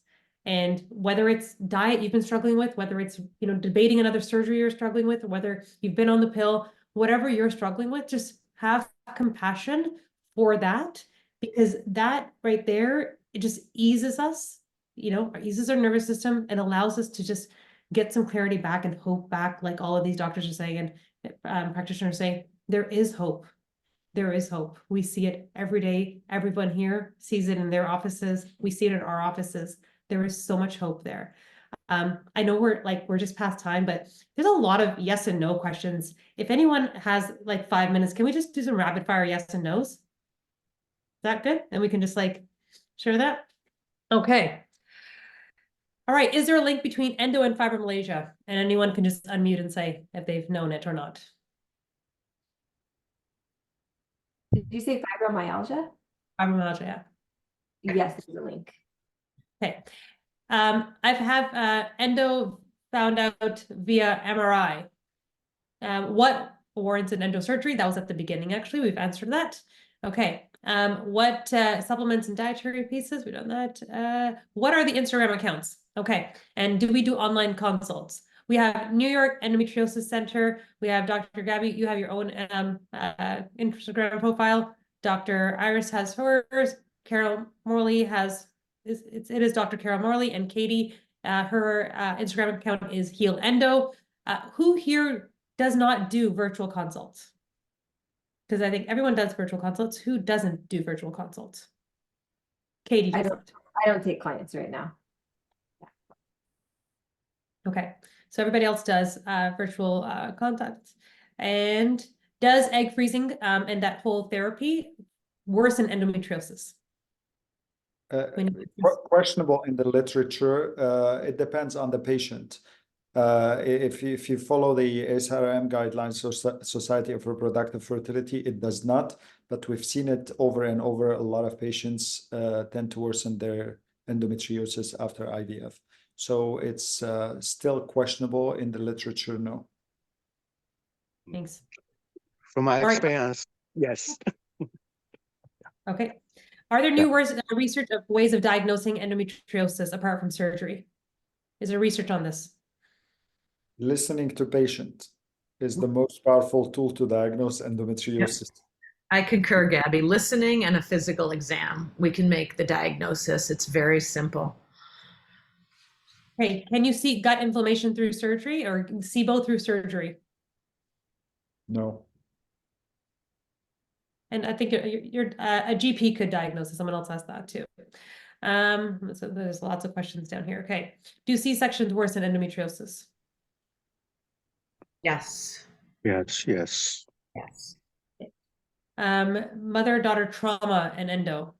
And whether it's diet you've been struggling with, whether it's, you know, debating another surgery you're struggling with, whether you've been on the pill, whatever you're struggling with, just have compassion for that, because that right there, it just eases us, you know, eases our nervous system and allows us to just get some clarity back and hope back, like all of these doctors are saying and practitioners say, there is hope. There is hope. We see it every day. Everyone here sees it in their offices. We see it in our offices. There is so much hope there. I know we're just past time, but there's a lot of yes and no questions. If anyone has like 5 minutes, can we just do some rapid fire yes and no's? Is that good? And we can just like share that. Okay. All right. Is there a link between endo and fibromyalgia? And anyone can just unmute and say if they've known it or not. Did you say fibromyalgia? Fibromyalgia, yeah. Yes, there's a link. Okay. I've had endo found out via MRI. What warrants an endo surgery? That was at the beginning, actually. We've answered that. Okay. What supplements and dietary pieces? We've done that. What are the Instagram accounts? Okay. And do we do online consults? We have New York Endometriosis Center. We have Dr. Gabby. You have your own Instagram profile. Dr. Iris has hers. Carol Morley has, it is Dr. Carol Morley, and Katie, her Instagram account is Heal Endo. Who here does not do virtual consults? Because I think everyone does virtual consults. Who doesn't do virtual consults? Katie does not. I don't take clients right now. Okay, so everybody else does virtual contacts. And does egg freezing and that whole therapy worsen endometriosis? Questionable in the literature. It depends on the patient. If you follow the SRM guidelines, Society of Reproductive Fertility, it does not, but we've seen it over and over. A lot of patients tend to worsen their endometriosis after IVF. So it's still questionable in the literature, no. Thanks. From my All right. experience, yes. Okay. Are there new research of ways of diagnosing endometriosis apart from surgery? Is there research on this? Listening to patient is the most powerful tool to diagnose endometriosis. I concur, Gabby. Listening and a physical exam, we can make the diagnosis. It's very simple. Hey, can you see gut inflammation through surgery or SIBO through surgery? No. And I think you're a GP could diagnose it. Someone else asked that too. So there's lots of questions down here. Okay. Do C-sections worsen endometriosis? Yes. Yes, yes. Yes. Mother-daughter trauma and endo.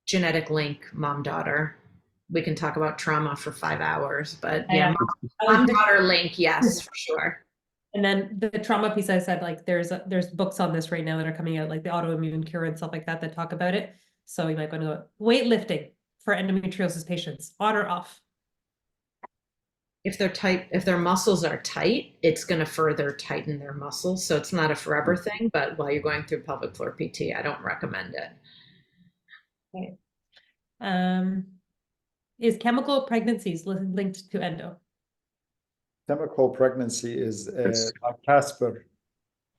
Genetic link, mom-daughter. We can talk about trauma for 5 hours, but yeah, mom-daughter link, yes, for sure. And then the trauma piece, I said, like there's books on this right now that are coming out, like the autoimmune cure and stuff like that, that talk about it. So you might want to go weightlifting for endometriosis patients, on or off. If they're tight, if their muscles are tight, it's going to further tighten their muscles. So it's not a forever thing, but while you're going through pelvic floor PT, I don't recommend it. Okay. Is chemical pregnancies linked to endo? Chemical pregnancy is like Casper.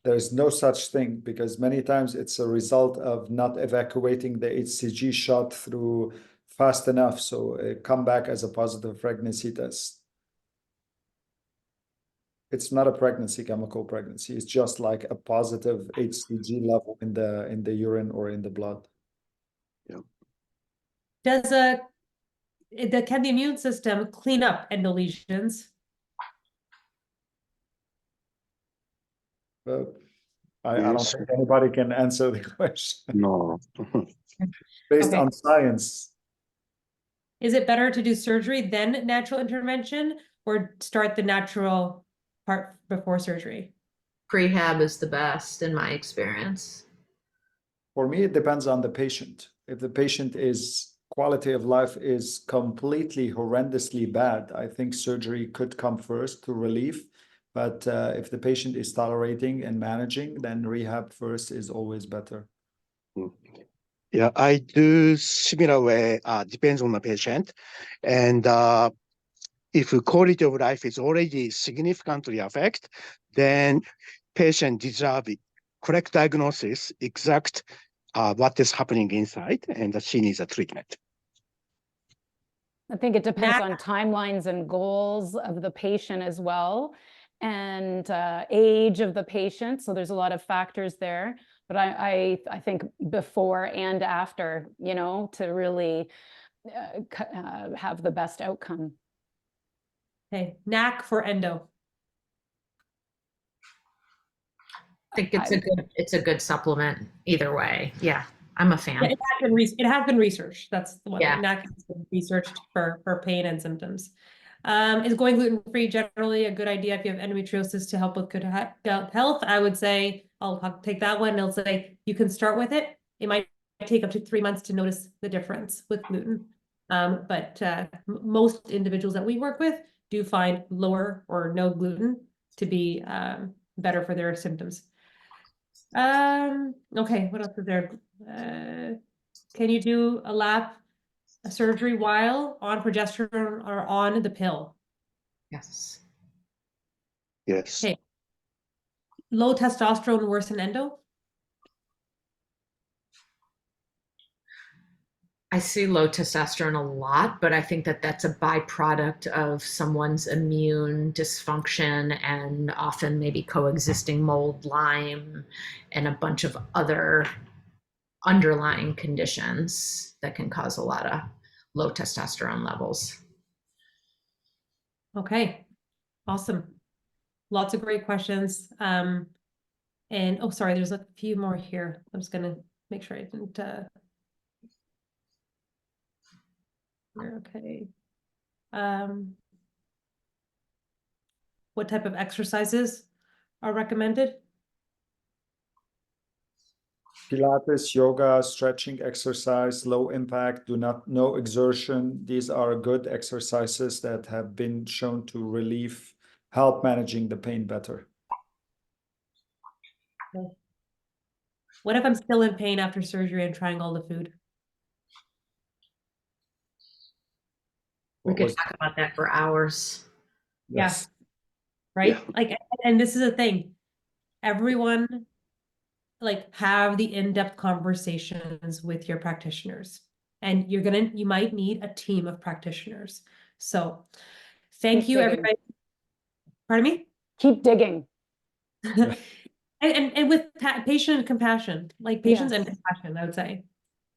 There's no such thing, because many times it's a result of not evacuating the HCG shot through fast enough. So it come back as a positive pregnancy test. It's not a pregnancy, chemical pregnancy. It's just like a positive HCG level in the urine or in the blood. Yeah. Can the immune system clean up endo lesions? I don't think anybody can answer the question. No. Based on science. Is it better to do surgery then natural intervention, or start the natural part before surgery? Prehab is the best in my experience. For me, it depends on the patient. If the patient is quality of life is completely horrendously bad, I think surgery could come first to relief. But if the patient is tolerating and managing, then rehab first is always better. Yeah, I do similar way, depends on the patient. And if quality of life is already significantly affected, then patient deserve correct diagnosis, exact what is happening inside, and she needs a treatment. I think it depends Nat- on timelines and goals of the patient as well, and age of the patient. So there's a lot of factors there. But I think before and after, you know, to really have the best outcome. Okay, knack for endo. I think it's a good supplement either way. Yeah, I'm a fan. Yeah, it has been researched. That's the one. Yeah. Knack has been researched for pain and symptoms. Is going gluten-free generally a good idea if you have endometriosis to help with good gut health? I would say, I'll take that one. I'll say you can start with it. It might take up to 3 months to notice the difference with gluten. But most individuals that we work with do find lower or no gluten to be better for their symptoms. Okay, what else is there? Can you do a surgery while on progesterone or on the pill? Yes. Yes. Okay. Low testosterone worsen endo? I see low testosterone a lot, but I think that that's a byproduct of someone's immune dysfunction and often maybe coexisting mold, Lyme, and a bunch of other underlying conditions that can cause a lot of low testosterone levels. Okay, awesome. Lots of great questions. And oh, sorry, there's a few more here. I'm just gonna make sure I didn't. Okay. What type of exercises are recommended? Pilates, yoga, stretching exercise, low impact, no exertion. These are good exercises that have been shown to help managing the pain better. Okay. What if I'm still in pain after surgery and trying all the food? We could talk about that for hours. Yes. Right? Yeah. Like, and this is a thing. Everyone, like, have the in-depth conversations with your practitioners. And you might need a team of practitioners. So thank Keep you, digging. everybody. Pardon me? Keep digging. And with patient compassion, like patience and Yes. compassion, I would say.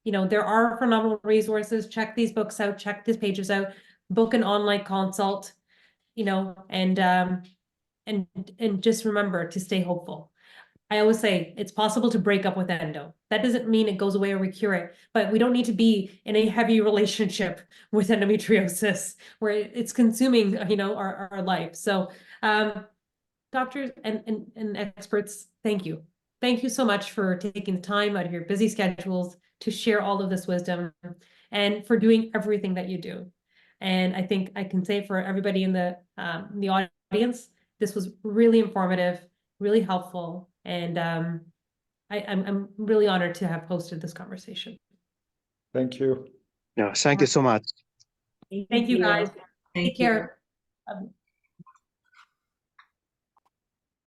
You know, there are phenomenal resources. Check these books out, check these pages out, book an online consult, you know, and just remember to stay hopeful. I always say it's possible to break up with endo. That doesn't mean it goes away or we cure it, but we don't need to be in a heavy relationship with endometriosis where it's consuming, you know, our life. So, doctors and experts, thank you. Thank you so much for taking the time out of your busy schedules to share all of this wisdom and for doing everything that you do. And I think I can say for everybody in the audience, this was really informative, really helpful. And I'm really honored to have hosted this conversation. Thank you. Yeah, thank you so much. Thank you, guys. Thank Take you. care.